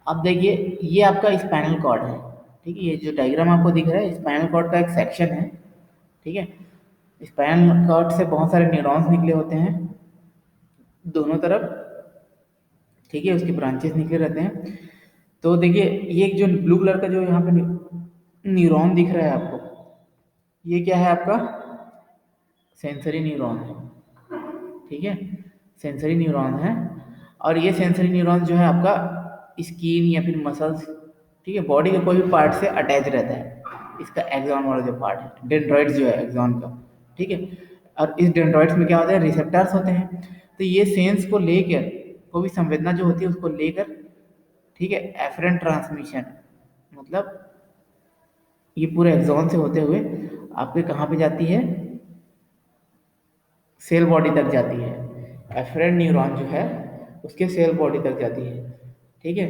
अब देखिए ये आपका स्पाइनल कॉर्ड है, ठीक है। ये जो डायग्राम आपको दिख रहा है स्पाइनल कॉर्ड का एक सेक्शन है, ठीक है। स्पाइनल कॉर्ड से बहुत सारे न्यूरॉन्स निकले होते हैं दोनों तरफ, ठीक है, उसके ब्रांचेस निकले रहते हैं। तो देखिए ये जो ब्लू कलर का जो यहाँ पे न्यूरॉन दिख रहा है आपको, ये क्या है आपका सेंसरी न्यूरॉन है, ठीक है, सेंसरी न्यूरॉन है। और ये सेंसरी न्यूरॉन जो है आपका स्किन या फिर मसल्स, ठीक है, बॉडी के कोई भी पार्ट से अटैच रहता है। इसका एक्सॉन वाला जो पार्ट है, डेंड्राइड्स जो है एक्सॉन का, ठीक है। और इस डेंड्राइड्स में क्या होता है, रिसेप्टर्स होते हैं। तो ये सेंस को लेकर, कोई भी संवेदना जो होती है उसको लेकर, ठीक है, एफरेंट ट्रांसमिशन, मतलब ये पूरे एक्सॉन से होते हुए आपके कहाँ पे जाती है, सेल बॉडी तक जाती है। एफरेंट न्यूरॉन जो है उसके सेल बॉडी तक जाती है, ठीक है।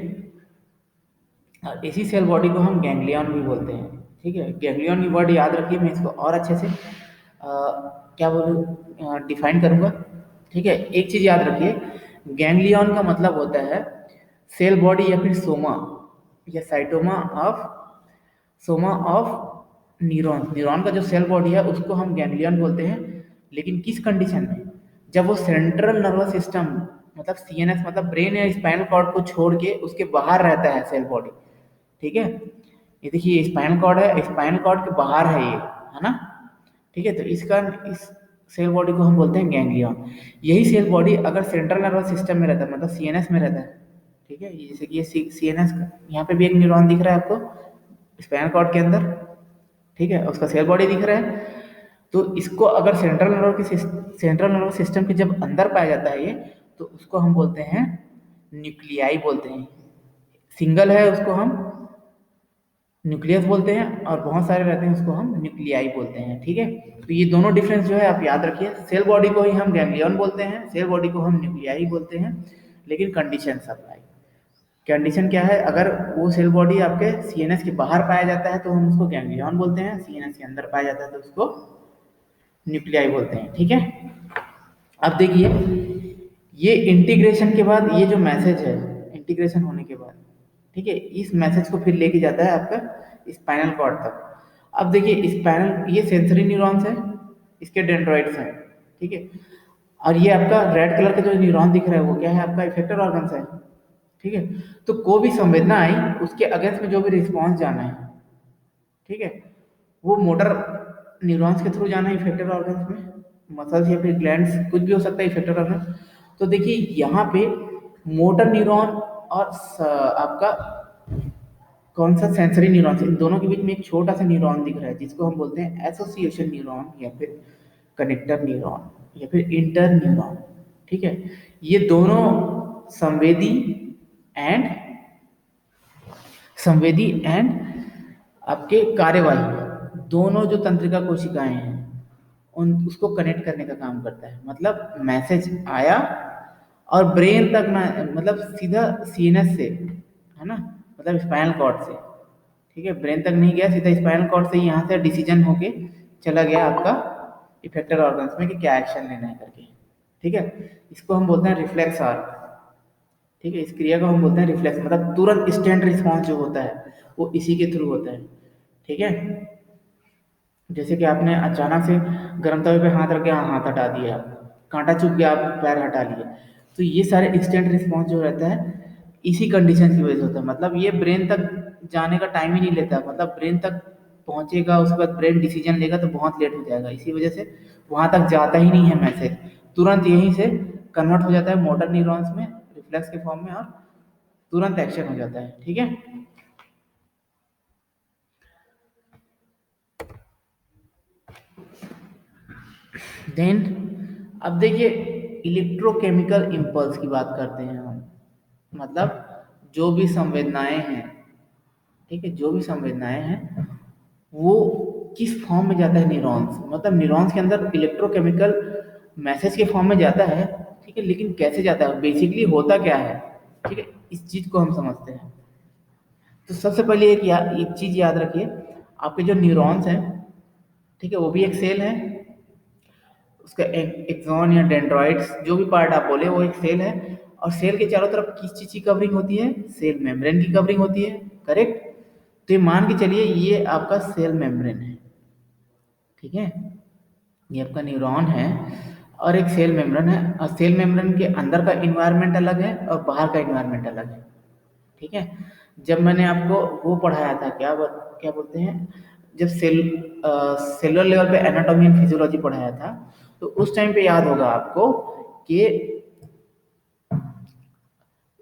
और इसी सेल बॉडी को हम गैंग्लियन भी बोलते हैं, ठीक है। गैंग्लियन की वर्ड याद रखिए, मैं इसको और अच्छे से क्या बोलूँ डिफाइन करूँगा, ठीक है। एक चीज़ याद रखिए, गैंग्लियन का मतलब होता है सेल बॉडी या फिर सोमा या cytoma of, soma of neuron. Neuron का जो सेल बॉडी है उसको हम गैंग्लियन बोलते हैं, लेकिन किस कंडीशन में, जब वो सेंट्रल नर्वस सिस्टम मतलब सीएनएस मतलब ब्रेन या स्पाइनल कॉर्ड को छोड़ के उसके बाहर रहता है सेल बॉडी, ठीक है। ये देखिए स्पाइनल कॉर्ड है, स्पाइनल कॉर्ड के बाहर है ये, है ना, ठीक है। तो इसका इस सेल बॉडी को हम बोलते हैं गैंग्लियन। यही सेल बॉडी अगर सेंट्रल नर्वस सिस्टम में रहता है, मतलब सीएनएस में रहता है, ठीक है, जैसे कि ये सीएनएस का यहाँ पे भी एक न्यूरॉन दिख रहा है आपको स्पाइनल कॉर्ड के अंदर, ठीक है, उसका सेल बॉडी दिख रहा है। तो इसको अगर सेंट्रल नर्वस सिस्टम के जब अंदर पाया जाता है ये, तो उसको हम बोलते हैं न्यूक्लियाई बोलते हैं। सिंगल है उसको हम न्यूक्लियस बोलते हैं और बहुत सारे रहते हैं उसको हम न्यूक्लियाई बोलते हैं, ठीक है। तो ये दोनों डिफरेंस जो है आप याद रखिए, सेल बॉडी को ही हम गैंग्लियन बोलते हैं, सेल बॉडी को हम न्यूक्लियाई बोलते हैं, लेकिन कंडीशन अप्लाई, कंडीशन क्या है, अगर वो सेल बॉडी आपके सीएनएस के बाहर पाया जाता है तो हम उसको गैंग्लियन बोलते हैं, सीएनएस के अंदर पाया जाता है तो उसको न्यूक्लियाई बोलते हैं। ठीक है, अब देखिए ये इंटीग्रेशन के बाद ये जो मैसेज है, इंटीग्रेशन होने के बाद, ठीक है, इस मैसेज को फिर लेके जाता है आपका स्पाइनल कॉर्ड तक। अब देखिए स्पाइनल, ये सेंसरी न्यूरॉन्स है, इसके डेंड्राइट्स हैं, ठीक है, और ये आपका रेड कलर का जो न्यूरॉन दिख रहा है वो क्या है, आपका इफेक्टर ऑर्गन्स है। ठीक है, तो कोई भी संवेदना आई उसके अगेंस्ट में जो भी रिस्पॉन्स जाना है, ठीक है, वो मोटर न्यूरॉन्स के थ्रू जाना है इफेक्टर ऑर्गन्स में, मसल्स या फिर ग्लैंड्स, कुछ भी हो सकता है इफेक्टर ऑर्गन। तो देखिए यहाँ पे मोटर न्यूरॉन और आपका कौन सा सेंसरी न्यूरॉन, इन दोनों के बीच में एक छोटा सा न्यूरॉन दिख रहा है जिसको हम बोलते हैं एसोसिएशन न्यूरॉन या फिर कनेक्टर न्यूरॉन या फिर इंटर न्यूरॉन। ठीक है, ये दोनों संवेदी एंड संवेदी एंड आपके कार्यवाही, दोनों जो तंत्रिका कोशिकाएं हैं उन उसको कनेक्ट करने का काम करता है। मतलब मैसेज आया और ब्रेन तक ना, मतलब सीधा सीएनएस से, है ना, मतलब स्पाइनल कॉर्ड से, ठीक है, ब्रेन तक नहीं गया, सीधा स्पाइनल कॉर्ड से यहाँ से डिसीजन होके चला गया आपका इफेक्टर ऑर्गन्स में कि क्या एक्शन लेना है करके। ठीक है, इसको हम बोलते हैं रिफ्लेक्स आर्क। ठीक है, इस क्रिया को हम बोलते हैं रिफ्लेक्स, मतलब तुरंत इंस्टेंट रिस्पॉन्स जो होता है वो इसी के थ्रू होता है। ठीक है, जैसे कि आपने अचानक से गर्म तवे पे हाथ रख के हाथ हटा दिया, कांटा चुभ गया, आप पैर हटा लिए, तो ये सारे इंस्टेंट रिस्पॉन्स जो रहता है इसी कंडीशन की वजह से होता है। मतलब ये ब्रेन तक जाने का टाइम ही नहीं लेता, मतलब ब्रेन तक पहुंचेगा उसके बाद ब्रेन डिसीजन लेगा तो बहुत लेट हो जाएगा, इसी वजह से वहां तक जाता ही नहीं है मैसेज, तुरंत यहीं से कन्वर्ट हो जाता है मोटर न्यूरॉन्स में रिफ्लेक्स के फॉर्म में और तुरंत एक्शन हो जाता है। ठीक है, देन अब देखिए इलेक्ट्रोकेमिकल इम्पल्स की बात करते हैं हम, मतलब जो भी संवेदनाएं हैं, ठीक है, जो भी संवेदनाएं हैं वो किस फॉर्म में जाता है न्यूरॉन्स, मतलब न्यूरॉन्स के अंदर इलेक्ट्रोकेमिकल मैसेज के फॉर्म में जाता है। ठीक है, लेकिन कैसे जाता है, बेसिकली होता क्या है, ठीक है, इस चीज को हम समझते हैं। तो सबसे पहले एक चीज याद रखिए, आपके जो न्यूरॉन्स हैं, ठीक है, वो भी एक सेल है, उसका एक्सॉन या डेंड्राइट्स जो भी पार्ट आप बोले वो एक सेल है, और सेल के चारों तरफ किस चीज की कवरिंग होती है, सेल मेम्ब्रेन की कवरिंग होती है। करेक्ट, तो ये मान के चलिए ये आपका सेल मेम्ब्रेन है। ठीक है, ये आपका न्यूरॉन है और एक सेल मेम्ब्रेन है, और सेल मेम्ब्रेन के अंदर का इन्वायरमेंट अलग है और बाहर का इन्वायरमेंट अलग है। ठीक है, जब मैंने आपको वो पढ़ाया था, क्या बोलते हैं, जब सेलुलर लेवल पे एनाटॉमी एंड फिजियोलॉजी पढ़ाया था, तो उस टाइम पे याद होगा आपको कि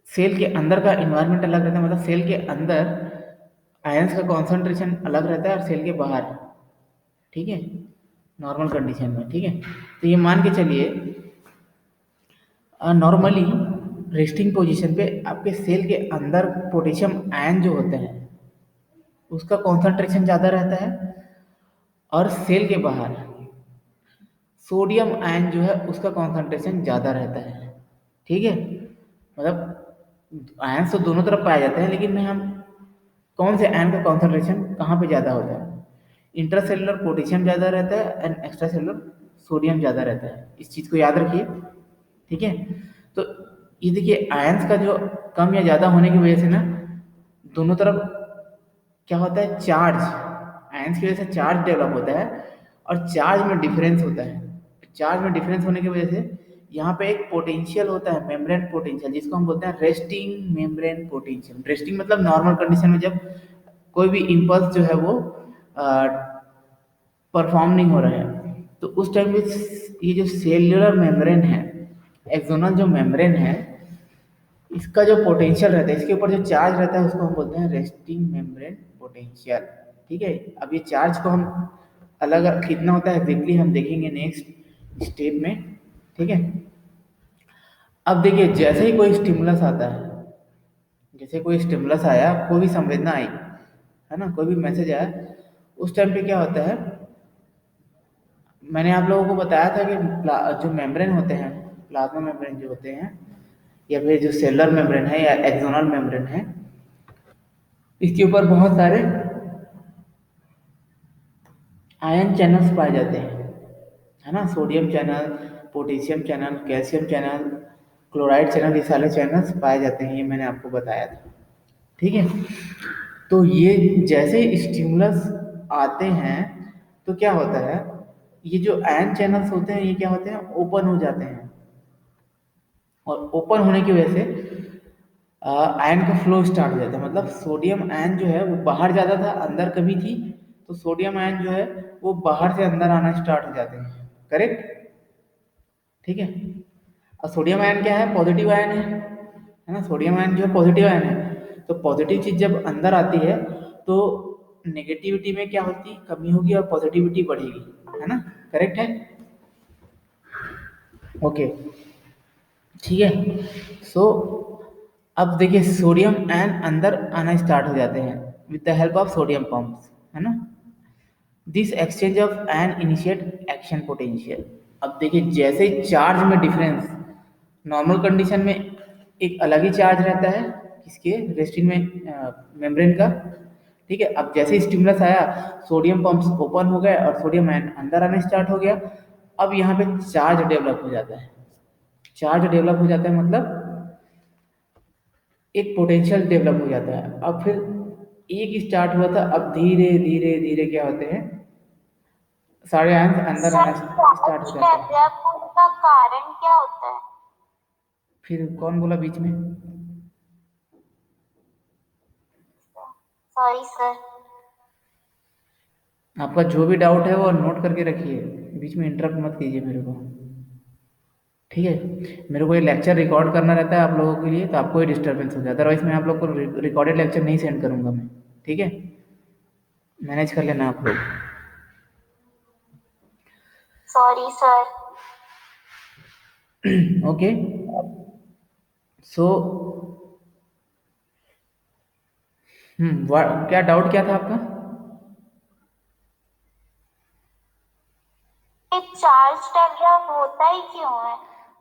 सेल के अंदर का इन्वायरमेंट अलग रहता है, मतलब सेल के अंदर आयंस का कॉन्सेंट्रेशन अलग रहता है और सेल के बाहर, ठीक है, नॉर्मल कंडीशन में। ठीक है, तो ये मान के चलिए नॉर्मली रेस्टिंग पोजीशन पे आपके सेल के अंदर पोटेशियम आयन जो होते हैं उसका कॉन्सेंट्रेशन ज़्यादा रहता है, और सेल के बाहर सोडियम आयन जो है उसका कॉन्सेंट्रेशन ज़्यादा रहता है। ठीक है, मतलब आयन तो दोनों तरफ पाए जाते हैं, लेकिन में हम कौन से आयन का कॉन्सेंट्रेशन कहाँ पे ज़्यादा होता है, इंट्रासेलुलर पोटेशियम ज़्यादा रहता है एंड एक्स्ट्रासेलुलर सोडियम ज़्यादा रहता है, इस चीज़ को याद रखिए। ठीक है, तो ये देखिए आयंस का जो कम या ज़्यादा होने की वजह से ना दोनों तरफ क्या होता है, चार्ज, आयंस की वजह से चार्ज डेवलप होता है और चार्ज में डिफरेंस होता है। चार्ज में डिफरेंस होने की वजह से यहाँ पे एक पोटेंशियल होता है, मेम्ब्रेन पोटेंशियल, जिसको हम बोलते हैं रेस्टिंग मेम्ब्रेन पोटेंशियल। रेस्टिंग मतलब नॉर्मल कंडीशन में जब कोई भी इम्पल्स जो है वो परफॉर्म नहीं हो रहा है, तो उस टाइम पे ये जो सेल्यूलर मेम्ब्रेन है, एक्सोनल जो मेम्ब्रेन है, इसका जो पोटेंशियल रहता है, इसके ऊपर जो चार्ज रहता है उसको हम बोलते हैं रेस्टिंग मेम्ब्रेन पोटेंशियल। ठीक है, अब ये चार्ज को हम अलग कितना होता है एग्जैक्टली हम देखेंगे नेक्स्ट स्टेप में। ठीक है, अब देखिए जैसे ही कोई स्टिमुलस आता है, जैसे कोई स्टिमुलस आया, कोई भी संवेदना आई, है ना, कोई भी मैसेज आया, उस टाइम पे क्या होता है, मैंने आप लोगों को बताया था कि जो मेम्ब्रेन होते हैं, प्लाज्मा मेम्ब्रेन जो होते हैं, या फिर जो सेलुलर मेम्ब्रेन है या एक्सोनल मेम्ब्रेन है, इसके ऊपर बहुत सारे आयन चैनल्स पाए जाते हैं, है ना। Sodium channel, potassium channel, calcium channel, chloride channel, ये सारे चैनल्स पाए जाते हैं, ये मैंने आपको बताया था। ठीक है, तो ये जैसे स्टिमुलस आते हैं तो क्या होता है, ये जो आयन चैनल्स होते हैं ये क्या होते हैं, ओपन हो जाते हैं, और ओपन होने की वजह से आयन का फ्लो स्टार्ट हो जाता है। मतलब सोडियम आयन जो है वो बाहर जाता था, अंदर कभी थी, तो सोडियम आयन जो है वो बाहर से अंदर आना स्टार्ट हो जाते हैं। करेक्ट, ठीक है। और सोडियम आयन क्या है, पॉजिटिव आयन है ना। सोडियम आयन जो है पॉजिटिव आयन है, तो पॉजिटिव चीज जब अंदर आती है तो नेगेटिविटी में क्या होती, कमी होगी और पॉजिटिविटी बढ़ेगी, है ना। करेक्ट है, ओके, ठीक है। सो अब देखिए सोडियम आयन अंदर आना स्टार्ट हो जाते हैं with the help of sodium pumps, है ना। This exchange of ion initiate action potential. अब देखिए जैसे चार्ज में डिफरेंस, नॉर्मल कंडीशन में एक अलग ही चार्ज रहता है, किसके, रेस्टिंग में मेम्ब्रेन का, ठीक है। अब जैसे स्टिमुलस आया, सोडियम पंप्स ओपन हो गए और सोडियम आयन अंदर आना स्टार्ट हो गया। अब यहाँ पे चार्ज डेवलप हो जाता है, चार्ज डेवलप हो जाता है मतलब एक पोटेंशियल डेवलप हो जाता है। अब फिर एक स्टार्ट हुआ था, अब धीरे धीरे धीरे क्या होते हैं, सारे आयन अंदर सर, आना स्टार्ट हो चार्ज जाते हैं। डेवलप होने का कारण क्या होता है? फिर कौन बोला बीच में? Sorry sir. आपका जो भी डाउट है वो नोट करके रखिए, बीच में इंटरप्ट मत कीजिए मेरे को, ठीक है। मेरे को ये लेक्चर रिकॉर्ड करना रहता है आप लोगों के लिए, तो आपको ही डिस्टर्बेंस हो जाता है, अदरवाइज मैं आप लोग को रिकॉर्डेड लेक्चर नहीं सेंड करूंगा मैं, ठीक है। मैनेज कर लेना आप लोग। Sorry sir. ओके, सो क्या डाउट क्या था आपका? ये चार्ज डेवलप होता ही क्यों है?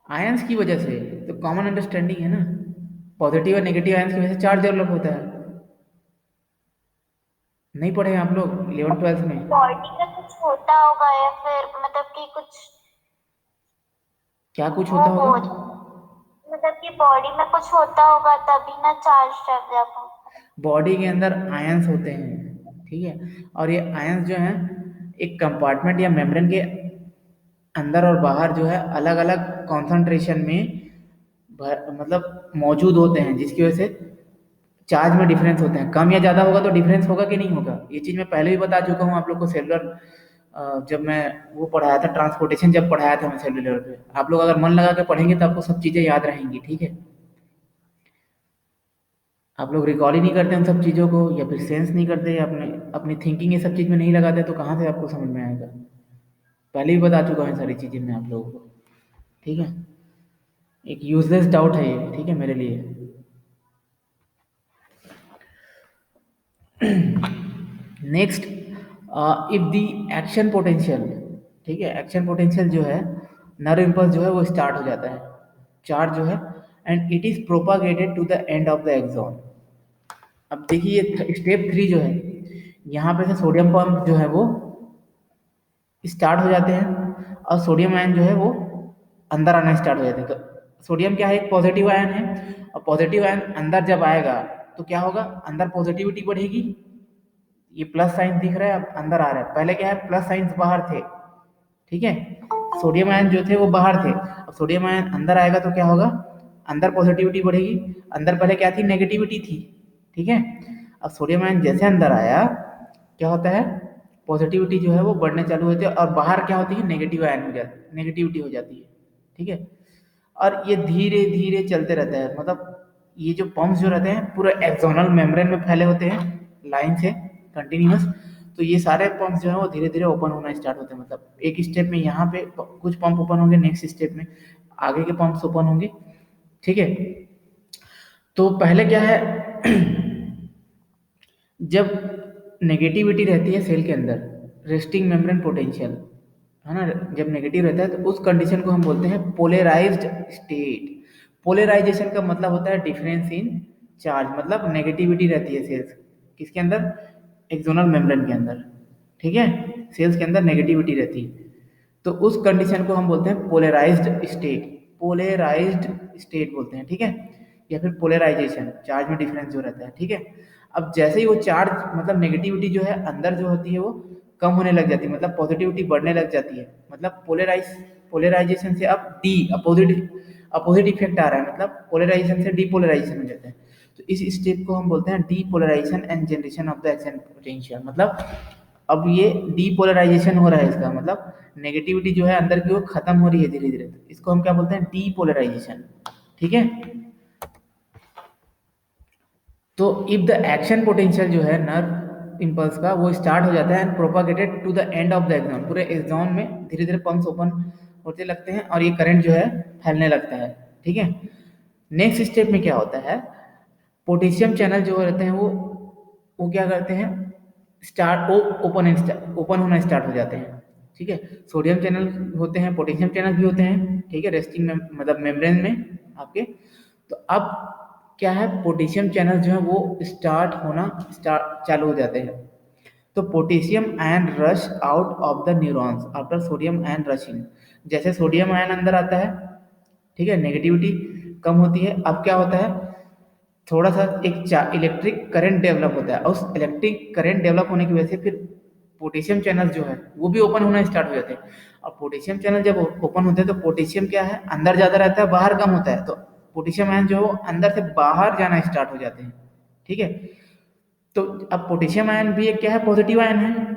आयंस की वजह से, तो कॉमन अंडरस्टैंडिंग है ना, पॉजिटिव और नेगेटिव आयंस की वजह से चार्ज डेवलप होता है। नहीं पढ़े आप लोग 11th 12th में? बॉडी में कुछ होता होगा या फिर मतलब कि कुछ क्या कुछ वो होता हो, होगा? मतलब कि बॉडी में कुछ होता होगा तभी ना चार्ज डेवलप होता है। बॉडी के अंदर आयंस होते हैं, ठीक है। और ये आयंस जो हैं एक कंपार्टमेंट या मेम्ब्रेन के अंदर और बाहर जो है अलग अलग कॉन्सेंट्रेशन में मतलब मौजूद होते हैं, जिसकी वजह से चार्ज में डिफरेंस होते हैं। कम या ज़्यादा होगा तो डिफरेंस होगा कि नहीं होगा, ये चीज़ मैं पहले भी बता चुका हूँ आप लोग को। सेलुलर जब मैं वो पढ़ाया था, ट्रांसपोर्टेशन जब पढ़ाया था मैं सेलुलर पे, आप लोग अगर मन लगा के पढ़ेंगे तो आपको सब चीज़ें याद रहेंगी, ठीक है। आप लोग रिकॉल ही नहीं करते उन सब चीज़ों को, या फिर सेंस नहीं करते, या अपने अपनी थिंकिंग ये सब चीज़ में नहीं लगाते, तो कहाँ से आपको समझ में आएगा। पहले भी बता चुका हूँ सारी चीज़ें मैं आप लोगों को, ठीक है। एक यूजलेस डाउट है ये, ठीक है, मेरे लिए। Next, if the action potential, ठीक है, एक्शन पोटेंशियल जो है, नर्व इम्पल्स जो है वो स्टार्ट हो जाता है, चार्ज जो है, and it is propagated to the end of the axon. अब देखिए स्टेप 3 जो है, यहाँ पे से सोडियम पंप जो है वो स्टार्ट हो जाते हैं, और सोडियम आयन जो है वो अंदर आना स्टार्ट हो जाते हैं। तो सोडियम क्या है, एक पॉजिटिव आयन है, और पॉजिटिव आयन अंदर जब आएगा तो क्या होगा, अंदर पॉजिटिविटी बढ़ेगी। ये प्लस साइन दिख रहा है, अब अंदर आ रहा है, पहले क्या है प्लस साइंस बाहर थे, ठीक है। सोडियम आयन जो थे वो बाहर थे, अब सोडियम आयन अंदर आएगा तो क्या होगा, अंदर पॉजिटिविटी बढ़ेगी। अंदर पहले क्या थी, नेगेटिविटी थी, ठीक है। अब सोडियम आयन जैसे अंदर आया, क्या होता है, पॉजिटिविटी जो है वो बढ़ने चालू होती है, और बाहर क्या होती है, नेगेटिव आयन हो जाती, नेगेटिविटी हो जाती है, ठीक है। और ये धीरे धीरे चलते रहता है, मतलब ये जो पंप्स जो रहते हैं पूरे एक्सोनल मेम्ब्रेन में फैले होते हैं लाइन से कंटिन्यूअस। तो ये सारे पंप्स जो है वो धीरे धीरे ओपन होना स्टार्ट होते हैं, मतलब एक स्टेप में यहाँ पे कुछ पंप ओपन होंगे, नेक्स्ट स्टेप में आगे के पंप्स ओपन होंगे, ठीक है। तो पहले क्या है, जब नेगेटिविटी रहती है सेल के अंदर, रेस्टिंग मेम्ब्रेन पोटेंशियल, है ना, जब नेगेटिव रहता है तो उस कंडीशन को हम बोलते हैं पोलराइज्ड स्टेट। पोलराइजेशन का मतलब होता है डिफरेंस इन चार्ज, मतलब नेगेटिविटी रहती है सेल्स किसके अंदर, एक्सोनल मेम्ब्रेन के अंदर, ठीक है, सेल्स के अंदर नेगेटिविटी रहती है। तो उस कंडीशन को हम बोलते हैं पोलराइज्ड स्टेट, पोलराइज्ड स्टेट बोलते हैं, ठीक है, या फिर पोलराइजेशन, चार्ज में डिफरेंस जो रहता है, ठीक है। अब जैसे ही वो चार्ज मतलब नेगेटिविटी जो है अंदर जो होती है वो कम होने लग जाती है, मतलब पॉजिटिविटी बढ़ने लग जाती है, मतलब पोलराइजेशन से अब डी अपोजिट इफेक्ट आ रहा है, मतलब पोलराइजेशन से डीपोलराइजेशन हो जाता है। तो इस स्टेप को हम बोलते हैं depolarisation and generation of the action potential, मतलब अब ये डीपोलराइजेशन हो रहा है इसका, मतलब नेगेटिविटी जो है अंदर की वो खत्म हो रही है धीरे धीरे, इसको हम क्या बोलते हैं, डीपोलराइजेशन, ठीक है। तो इफ द एक्शन पोटेंशियल जो है नर्व इम्पल्स का वो स्टार्ट हो जाता है and propagated to the end of the axon, पूरे एक्सॉन में धीरे धीरे पंप्स ओपन होते लगते हैं और ये करंट जो है फैलने लगता है, ठीक है। नेक्स्ट स्टेप में क्या होता है, पोटेशियम चैनल जो रहते हैं वो क्या करते हैं, स्टार्ट ओपन होना स्टार्ट हो जाते हैं, ठीक है। सोडियम चैनल होते हैं, पोटेशियम चैनल भी होते हैं, ठीक है, रेस्टिंग में मतलब मेम्ब्रेन में आपके। तो अब क्या है, पोटेशियम चैनल जो है वो स्टार्ट चालू हो जाते हैं। तो potassium ion rush out of the neurons after sodium ion rushing, जैसे सोडियम आयन अंदर आता है, ठीक है, नेगेटिविटी कम होती है, अब क्या होता है, थोड़ा सा एक इलेक्ट्रिक करंट डेवलप होता है और उस इलेक्ट्रिक करंट डेवलप होने की वजह से फिर पोटेशियम चैनल जो है वो भी ओपन होना स्टार्ट हो जाते हैं। और पोटेशियम चैनल जब ओपन होते हैं तो पोटेशियम क्या है, अंदर ज़्यादा रहता है, बाहर कम होता है, तो पोटेशियम आयन जो है वो अंदर से बाहर जाना स्टार्ट हो जाते हैं, ठीक है। तो अब पोटेशियम आयन भी एक क्या है, पॉजिटिव आयन है,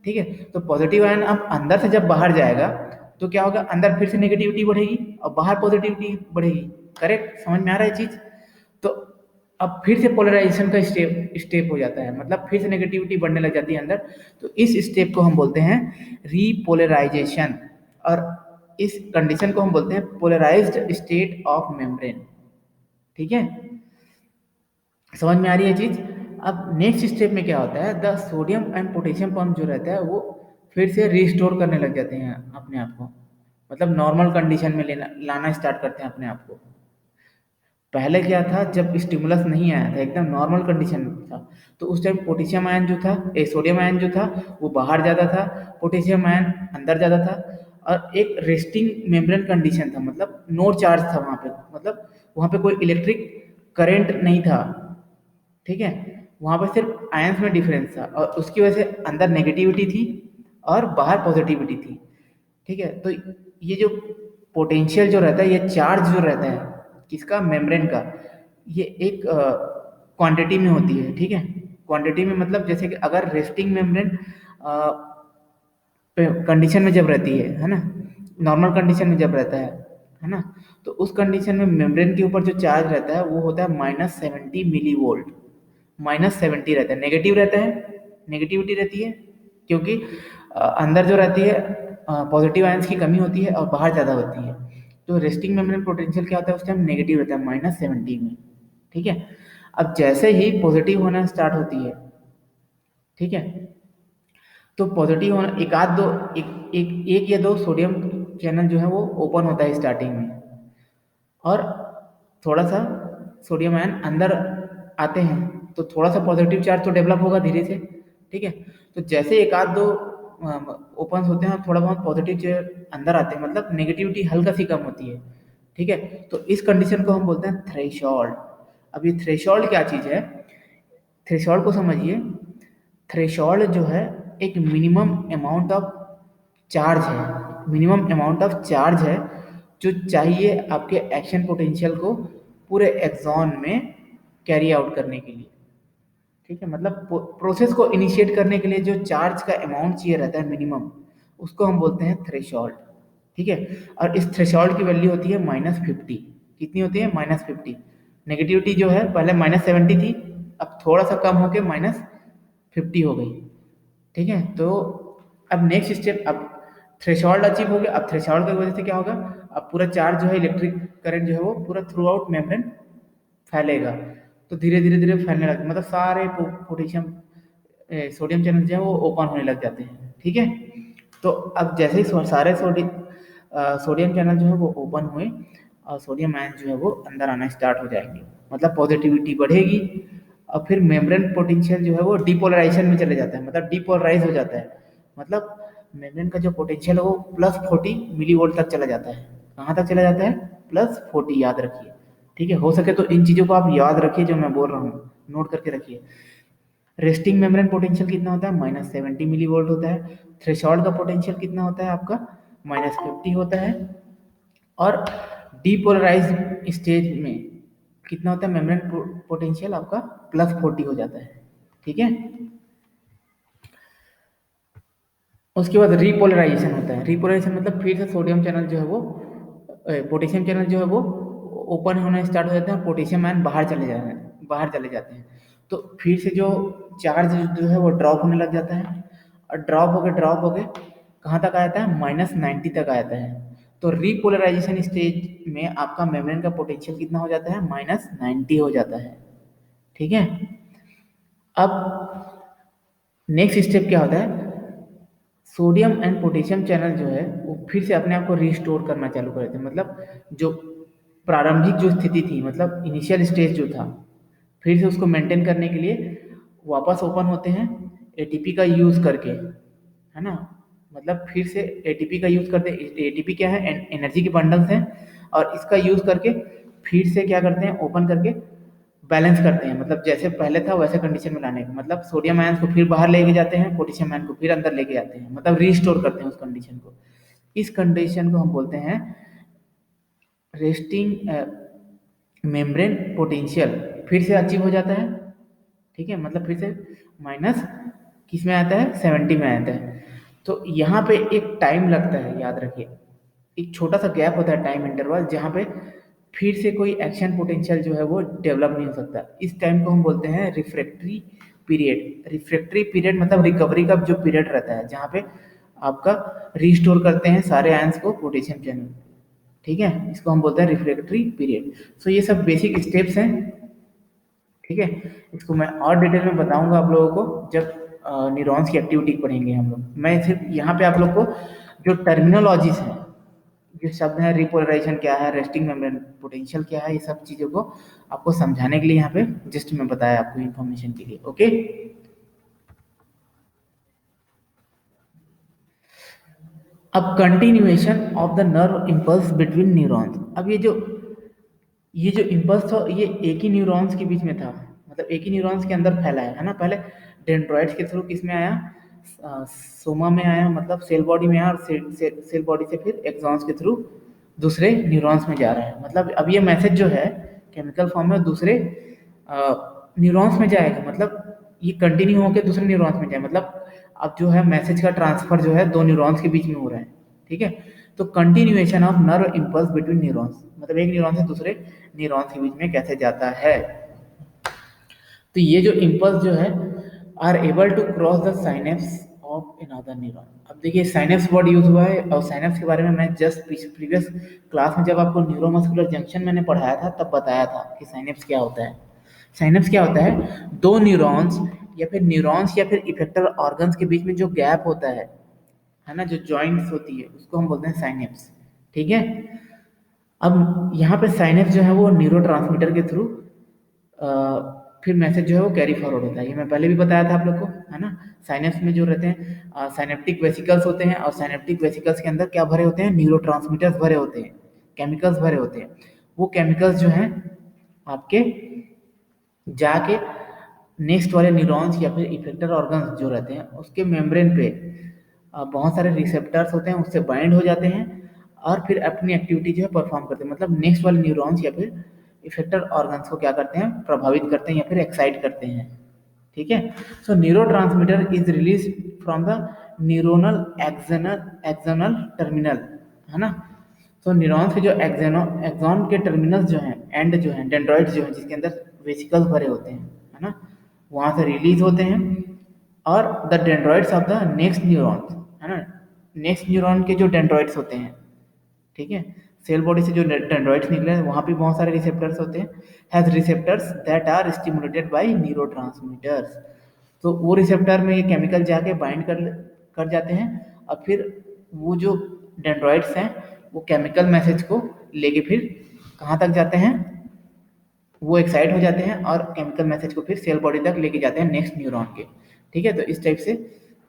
ठीक है। तो पॉजिटिव आयन अब अंदर से जब बाहर जाएगा तो क्या होगा, अंदर फिर से नेगेटिविटी बढ़ेगी और बाहर पॉजिटिविटी बढ़ेगी, करेक्ट, समझ में आ रहा है चीज। तो अब फिर से पोलराइजेशन का स्टेप हो जाता है, मतलब फिर से नेगेटिविटी बढ़ने लग जाती है अंदर। तो इस स्टेप को हम बोलते हैं रीपोलराइजेशन, और इस कंडीशन को हम बोलते हैं पोलराइज्ड स्टेट ऑफ मेम्ब्रेन, ठीक है, समझ में आ रही है चीज। अब नेक्स्ट स्टेप में क्या होता है, the sodium and potassium pump जो रहता है वो फिर से रिस्टोर करने लग जाते हैं अपने आप को, मतलब नॉर्मल कंडीशन में लाना स्टार्ट करते हैं अपने आप को। पहले क्या था, जब स्टिमुलस नहीं आया था, एकदम नॉर्मल कंडीशन में था, तो उस टाइम पोटेशियम आयन जो था, सोडियम आयन जो था वो बाहर जाता था, पोटेशियम आयन अंदर जाता था, और एक रेस्टिंग मेम्ब्रेन कंडीशन था, मतलब नो चार्ज था वहाँ पे, मतलब वहाँ पे कोई इलेक्ट्रिक करेंट नहीं था, ठीक है। वहाँ पे सिर्फ आयंस में डिफरेंस था और उसकी वजह से अंदर नेगेटिविटी थी और बाहर पॉजिटिविटी थी, ठीक है। तो ये जो पोटेंशियल जो रहता है, ये चार्ज जो रहता है किसका, मेम्ब्रेन का, ये एक क्वांटिटी में होती है, ठीक है। क्वांटिटी में मतलब जैसे कि अगर रेस्टिंग मेम्ब्रेन कंडीशन में जब रहती है ना, नॉर्मल कंडीशन में जब रहता है ना, तो उस कंडीशन में मेम्ब्रेन के ऊपर जो चार्ज रहता है वो होता है -70 मिली वोल्ट, -70 रहता है, नेगेटिव रहता है, नेगेटिविटी रहती है, क्योंकि अंदर जो रहती है पॉजिटिव आयंस की कमी होती है और बाहर ज़्यादा होती है। तो रेस्टिंग मेम्ब्रेन पोटेंशियल क्या होता है, उस टाइम नेगेटिव रहता है -70 में, ठीक है। अब जैसे ही पॉजिटिव होना स्टार्ट होती है, ठीक है, तो पॉजिटिव होना एक या दो सोडियम चैनल जो है वो ओपन होता है स्टार्टिंग में, और थोड़ा सा सोडियम आयन अंदर आते हैं, तो थोड़ा सा पॉजिटिव चार्ज तो डेवलप होगा धीरे से, ठीक है। तो जैसे एक आध दो ओपन होते हैं और थोड़ा बहुत पॉजिटिव चार्ज अंदर आते हैं, मतलब नेगेटिविटी हल्का सी कम होती है, ठीक है। तो इस कंडीशन को हम बोलते हैं थ्रेशोल्ड। अब ये थ्रेशोल्ड क्या चीज़ है, थ्रेशोल्ड को समझिए। थ्रेशोल्ड जो है एक मिनिमम अमाउंट ऑफ चार्ज है, मिनिमम अमाउंट ऑफ चार्ज है जो चाहिए आपके एक्शन पोटेंशियल को पूरे एक्सॉन में कैरी आउट करने के लिए, ठीक है। मतलब प्रोसेस को इनिशिएट करने के लिए जो चार्ज का अमाउंट चाहिए रहता है मिनिमम, उसको हम बोलते हैं थ्रेशोल्ड, ठीक है। और इस थ्रेशोल्ड की वैल्यू होती है -50, कितनी होती है, -50। नेगेटिविटी जो है पहले -70 थी, अब थोड़ा सा कम होके -50 हो गई, ठीक है। तो अब नेक्स्ट स्टेप, अब थ्रेशोल्ड अचीव हो गया, अब थ्रेशोल्ड की वजह से क्या होगा, अब पूरा चार्ज जो है इलेक्ट्रिक करंट जो है वो पूरा थ्रू आउट मेम्ब्रेन फैलेगा, तो धीरे धीरे धीरे फैलने लगता है, मतलब सारे पोटेशियम सोडियम चैनल जो है वो ओपन होने लग जाते हैं, ठीक है। तो अब जैसे ही सारे सोडियम चैनल जो है वो ओपन हुए, और सोडियम आयन जो है वो अंदर आना स्टार्ट हो जाएंगे, मतलब पॉजिटिविटी बढ़ेगी। और फिर मेम्ब्रेन पोटेंशियल जो है वो डिपोलराइजेशन में चले जाता है, मतलब डिपोलराइज हो जाता है, मतलब मेम्ब्रेन का जो पोटेंशियल है वो +40 मिलीवोल्ट तक चला जाता है। कहाँ तक चला जाता है? +40, याद रखिए। ठीक है, हो सके तो इन चीज़ों को आप याद रखिए जो मैं बोल रहा हूँ, नोट करके रखिए। रेस्टिंग मेम्ब्रेन पोटेंशियल कितना होता है? -70 मिलीवोल्ट होता है। थ्रेशोल्ड का पोटेंशियल कितना होता है आपका? -50 होता है। और डीपोलराइज्ड स्टेज में कितना होता है मेम्ब्रेन पोटेंशियल आपका? +40 हो जाता है। ठीक है, उसके बाद रिपोलराइजेशन होता है। रिपोलराइजेशन मतलब फिर से सोडियम चैनल जो है वो पोटेशियम चैनल जो है वो ओपन होना स्टार्ट हो जाते हैं और पोटेशियम आयन बाहर चले जाते हैं। तो फिर से जो चार्ज जो है वो ड्रॉप होने लग जाता है, और ड्रॉप होके कहाँ तक आ जाता है? -90 तक आ जाता है। तो रिपोलराइजेशन स्टेज में आपका मेम्ब्रेन का पोटेंशियल कितना हो जाता है? -90 हो जाता है। ठीक है, अब नेक्स्ट स्टेप क्या होता है? सोडियम एंड पोटेशियम चैनल जो है वो फिर से अपने आप को रिस्टोर करना चालू कर देते हैं, मतलब जो प्रारंभिक जो स्थिति थी, मतलब इनिशियल स्टेज जो था, फिर से उसको मेंटेन करने के लिए वापस ओपन होते हैं एटीपी का यूज़ करके, है ना। मतलब फिर से एटीपी का यूज़ करते हैं। एटीपी क्या है? एनर्जी के बंडल्स हैं, और इसका यूज़ करके फिर से क्या करते हैं? ओपन करके बैलेंस करते हैं, मतलब जैसे पहले था वैसे कंडीशन में लाने का, मतलब सोडियम आयन को फिर बाहर लेके जाते हैं, पोटेशियम आयन को फिर अंदर लेके जाते हैं, मतलब रीस्टोर करते हैं उस कंडीशन को। इस कंडीशन को हम बोलते हैं रेस्टिंग मेम्ब्रेन पोटेंशियल। फिर से अचीव हो जाता है। ठीक है, मतलब फिर से माइनस किस में आता है? 70 में आता है। तो यहाँ पे एक टाइम लगता है, याद रखिए, एक छोटा सा गैप होता है, टाइम इंटरवल, जहाँ पे फिर से कोई एक्शन पोटेंशियल जो है वो डेवलप नहीं हो सकता। इस टाइम को हम बोलते हैं रिफ्रैक्टरी पीरियड। रिफ्रैक्टरी पीरियड मतलब रिकवरी का जो पीरियड रहता है, जहाँ पे आपका रिस्टोर करते हैं सारे आयंस को पोटेशियम चैनल। ठीक है, इसको हम बोलते हैं रिफ्रैक्टरी पीरियड। सो ये सब बेसिक स्टेप्स हैं। ठीक है, इसको मैं और डिटेल में बताऊंगा आप लोगों को जब न्यूरॉन्स की एक्टिविटी पढ़ेंगे हम लोग। मैं सिर्फ यहाँ पे आप लोग को जो टर्मिनोलॉजीज हैं, जो शब्द है, रिपोलराइजेशन क्या है, रेस्टिंग मेम्ब्रेन पोटेंशियल क्या है, ये सब चीज़ों को आपको समझाने के लिए यहाँ पे जस्ट मैं बताया आपको इन्फॉर्मेशन के लिए। ओके, अब continuation of the nerve impulse between neurons. अब ये जो इम्पल्स था ये एक ही न्यूरॉन्स के बीच में था, मतलब एक ही न्यूरॉन्स के अंदर फैला है ना। पहले डेंड्रॉइड्स के थ्रू किस में आया? सोमा में आया, मतलब सेल बॉडी में आया, और सेल बॉडी से फिर एक्सॉन्स के थ्रू दूसरे न्यूरॉन्स में जा रहा है। मतलब अब ये मैसेज जो है केमिकल फॉर्म में दूसरे न्यूरॉन्स में जाएगा, मतलब ये कंटिन्यू होकर दूसरे न्यूरॉन्स में जाए, मतलब अब जो है मैसेज का ट्रांसफर जो है दो न्यूरॉन्स के बीच में हो रहा है। ठीक है, तो continuation of nerve impulse between neurons, मतलब एक न्यूरॉन से दूसरे न्यूरॉन्स के बीच में कैसे जाता है। तो ये जो इम्पल्स जो है are able to cross the synapse of another neuron. अब देखिए साइनेप्स वर्ड यूज हुआ है, और साइनेप्स के बारे में मैं जस्ट प्रीवियस क्लास में जब आपको न्यूरोमस्कुलर जंक्शन मैंने पढ़ाया था तब बताया था कि साइनेप्स क्या होता है। साइनेप्स क्या होता है? दो न्यूरॉन्स या फिर इफेक्टर ऑर्गन्स के बीच में जो गैप होता है ना, जो जॉइंट्स होती है, उसको हम बोलते हैं साइनेप्स। ठीक है, अब यहाँ पे साइनेप्स जो है वो न्यूरोट्रांसमीटर के थ्रू फिर मैसेज जो है वो कैरी फॉरवर्ड होता है। ये मैं पहले भी बताया था आप लोग को, है ना। साइनेप्स में जो रहते हैं साइनेप्टिक वेसिकल्स होते हैं, और साइनेप्टिक वेसिकल्स के अंदर क्या भरे होते हैं? न्यूरोट्रांसमीटर्स भरे होते हैं, केमिकल्स भरे होते हैं। वो केमिकल्स जो हैं आपके जाके नेक्स्ट वाले न्यूरॉन्स या फिर इफेक्टर ऑर्गन्स जो रहते हैं उसके मेम्ब्रेन पे बहुत सारे रिसेप्टर्स होते हैं, उससे बाइंड हो जाते हैं, और फिर अपनी एक्टिविटी जो है परफॉर्म करते हैं, मतलब नेक्स्ट वाले न्यूरॉन्स या फिर इफेक्टर ऑर्गन्स को क्या करते हैं? प्रभावित करते हैं या फिर एक्साइट करते हैं। ठीक है, so neurotransmitter is release from the neuronal axonal terminal, है ना। तो न्यूरॉन्स के जो एक्सॉन के टर्मिनल्स जो हैं, एंड जो हैं, डेंड्रॉइड्स जो हैं, जिसके अंदर वेसिकल्स भरे होते हैं, है ना, वहाँ से रिलीज होते हैं, और the dendrites of the next neurons, है ना, नेक्स्ट न्यूरॉन के जो डेंड्रॉइड्स होते हैं, ठीक है, सेल बॉडी से जो डेंड्रॉइड्स निकले हैं वहाँ पे बहुत सारे रिसेप्टर्स होते हैं, has receptors that are stimulated by neurotransmitters. तो वो रिसेप्टर में ये केमिकल जाके बाइंड कर जाते हैं, और फिर वो जो डेंड्रॉइड्स हैं वो केमिकल मैसेज को लेके फिर कहाँ तक जाते हैं, वो एक्साइट हो जाते हैं और केमिकल मैसेज को फिर सेल बॉडी तक लेके जाते हैं नेक्स्ट न्यूरॉन के। ठीक है, तो इस टाइप से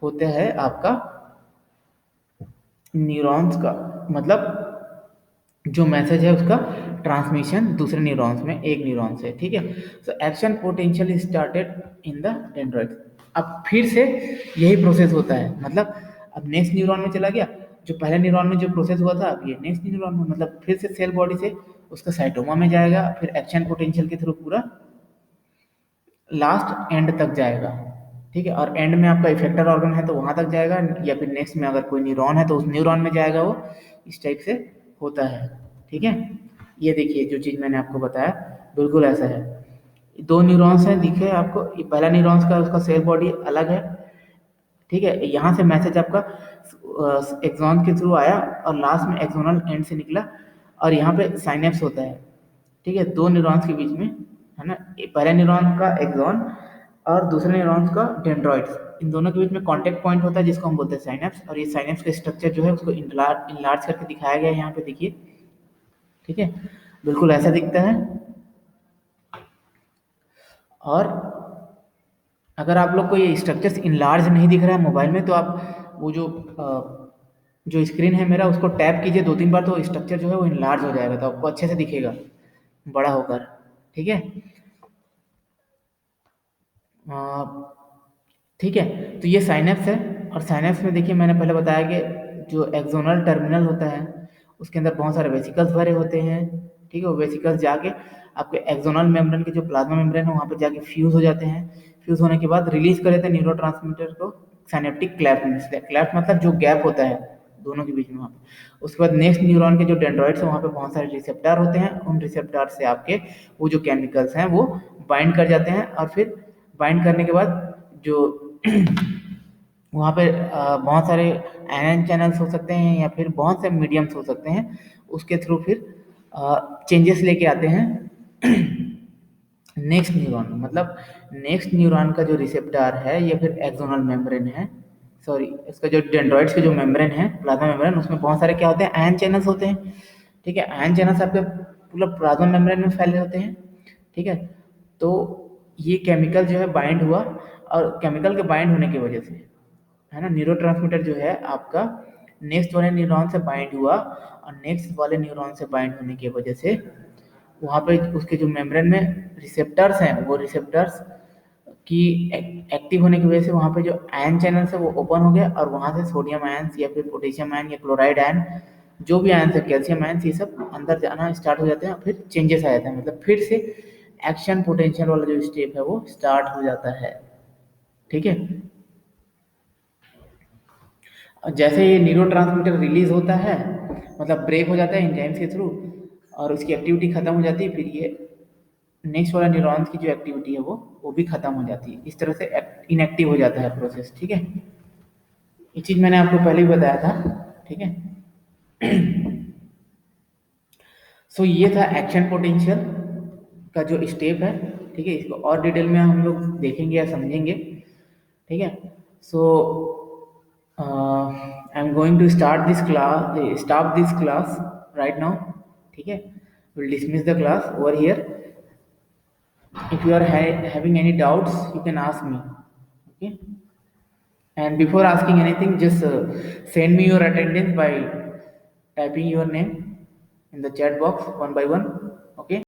होता है आपका न्यूरॉन्स का मतलब जो मैसेज है उसका ट्रांसमिशन दूसरे न्यूरॉन्स में एक न्यूरॉन से। ठीक है, so action potential started in the dendrite. अब फिर से यही प्रोसेस होता है, मतलब अब नेक्स्ट न्यूरॉन में चला गया, जो पहले न्यूरॉन में जो प्रोसेस हुआ था अब ये नेक्स्ट न्यूरॉन में, मतलब फिर से सेल बॉडी से उसका साइटोमा में जाएगा, फिर एक्शन पोटेंशियल के थ्रू पूरा लास्ट एंड तक जाएगा। ठीक है, और एंड में आपका इफेक्टर ऑर्गन है तो वहां तक जाएगा, या फिर नेक्स्ट में अगर कोई न्यूरॉन है तो उस न्यूरॉन में जाएगा वो। इस टाइप से होता है। ठीक है, ये देखिए जो चीज़ मैंने आपको बताया बिल्कुल ऐसा है। दो न्यूरॉन्स हैं दिखे आपको, ये पहला न्यूरॉन्स का उसका सेल बॉडी अलग है। ठीक है, यहाँ से मैसेज आपका एक्सॉन के थ्रू आया और लास्ट में एक्सोनल एंड से निकला, और यहाँ पे साइनेप्स होता है। ठीक है, दो न्यूरॉन्स के बीच में है ना, पहले न्यूरॉन का एक्सॉन और दूसरे न्यूरॉन्स का डेंड्रॉइड्स, इन दोनों के बीच में कांटेक्ट पॉइंट होता है जिसको हम बोलते हैं साइनेप्स। और ये साइनेप्स का स्ट्रक्चर जो है उसको इनलार्ज करके दिखाया गया है यहाँ पे देखिए। ठीक है, बिल्कुल ऐसा दिखता है। और अगर आप लोग को ये स्ट्रक्चर्स इनलार्ज नहीं दिख रहा है मोबाइल में तो आप वो जो स्क्रीन है मेरा उसको टैप कीजिए 2-3 बार, तो स्ट्रक्चर जो है वो इनलार्ज हो जाएगा, तो आपको अच्छे से दिखेगा बड़ा होकर। ठीक है, ठीक है, तो ये साइनेप्स है। और साइनेप्स में देखिए मैंने पहले बताया कि जो एक्सोनल टर्मिनल होता है उसके अंदर बहुत सारे वेसिकल्स भरे होते हैं। ठीक है, वो वेसिकल्स जाके आपके एक्सोनल मेम्ब्रेन के जो प्लाज्मा मेम्ब्रेन है वहाँ पे जाके फ्यूज हो जाते हैं। फ्यूज होने के बाद रिलीज कर देते हैं न्यूरोट्रांसमीटर को साइनेप्टिक क्लेफ्ट में। क्लेफ्ट मतलब जो गैप होता है दोनों के बीच में वहाँ पे। उसके बाद नेक्स्ट न्यूरॉन के जो डेंड्रॉइड्स हैं वहाँ पे बहुत सारे रिसेप्टर होते हैं, उन रिसेप्टर से आपके वो जो केमिकल्स हैं वो बाइंड कर जाते हैं, और फिर बाइंड करने के बाद जो वहाँ पे बहुत सारे आयन चैनल्स हो सकते हैं या फिर बहुत से मीडियम्स हो सकते हैं, उसके थ्रू फिर चेंजेस लेके आते हैं नेक्स्ट न्यूरॉन। मतलब नेक्स्ट न्यूरॉन का जो रिसेप्टर है या फिर एक्सोनल मेम्ब्रेन है, सॉरी इसका जो डेंड्रॉइड्स के जो मेम्ब्रेन है प्लाज्मा मेम्ब्रेन, उसमें बहुत सारे क्या होते हैं, आयन चैनल्स होते हैं। ठीक है, आयन चैनल्स आपके पूरा प्लाज्मा मेम्ब्रेन में फैले होते हैं। ठीक है, तो ये केमिकल जो है बाइंड हुआ, और केमिकल के बाइंड होने की वजह से है ना न्यूरोट्रांसमीटर जो है आपका नेक्स्ट वाले न्यूरॉन से बाइंड हुआ, और नेक्स्ट वाले न्यूरॉन से बाइंड होने की वजह से वहाँ पे उसके जो मेम्ब्रेन में रिसेप्टर्स हैं वो रिसेप्टर्स की एक्टिव होने की वजह से वहाँ पे जो आयन चैनल्स है वो ओपन हो गया, और वहाँ से सोडियम आयन्स या फिर पोटेशियम आयन या क्लोराइड आयन जो भी आयन्स है, कैल्शियम आयन्स, ये सब अंदर जाना स्टार्ट हो जाते हैं, फिर चेंजेस आ जाते हैं, मतलब फिर से एक्शन पोटेंशियल वाला जो स्टेप है वो स्टार्ट हो जाता है। ठीक है, जैसे ये न्यूरोट्रांसमीटर रिलीज होता है, मतलब ब्रेक हो जाता है एंजाइम्स के थ्रू और उसकी एक्टिविटी खत्म हो जाती है, फिर ये नेक्स्ट वाला न्यूरॉन्स की जो एक्टिविटी है वो भी खत्म हो जाती है। इस तरह से इनएक्टिव हो जाता है प्रोसेस। ठीक है, ये चीज मैंने आपको पहले भी बताया था। ठीक है, सो ये था एक्शन पोटेंशियल का जो स्टेप है। ठीक है, इसको और डिटेल में हम लोग देखेंगे या समझेंगे। ठीक है, so I am going to stop this class right now. ठीक है, will dismiss the class over here. If you are having any doubts, you can ask me. Okay. And before asking anything, just send me your attendance by typing your name in the chat box one by one.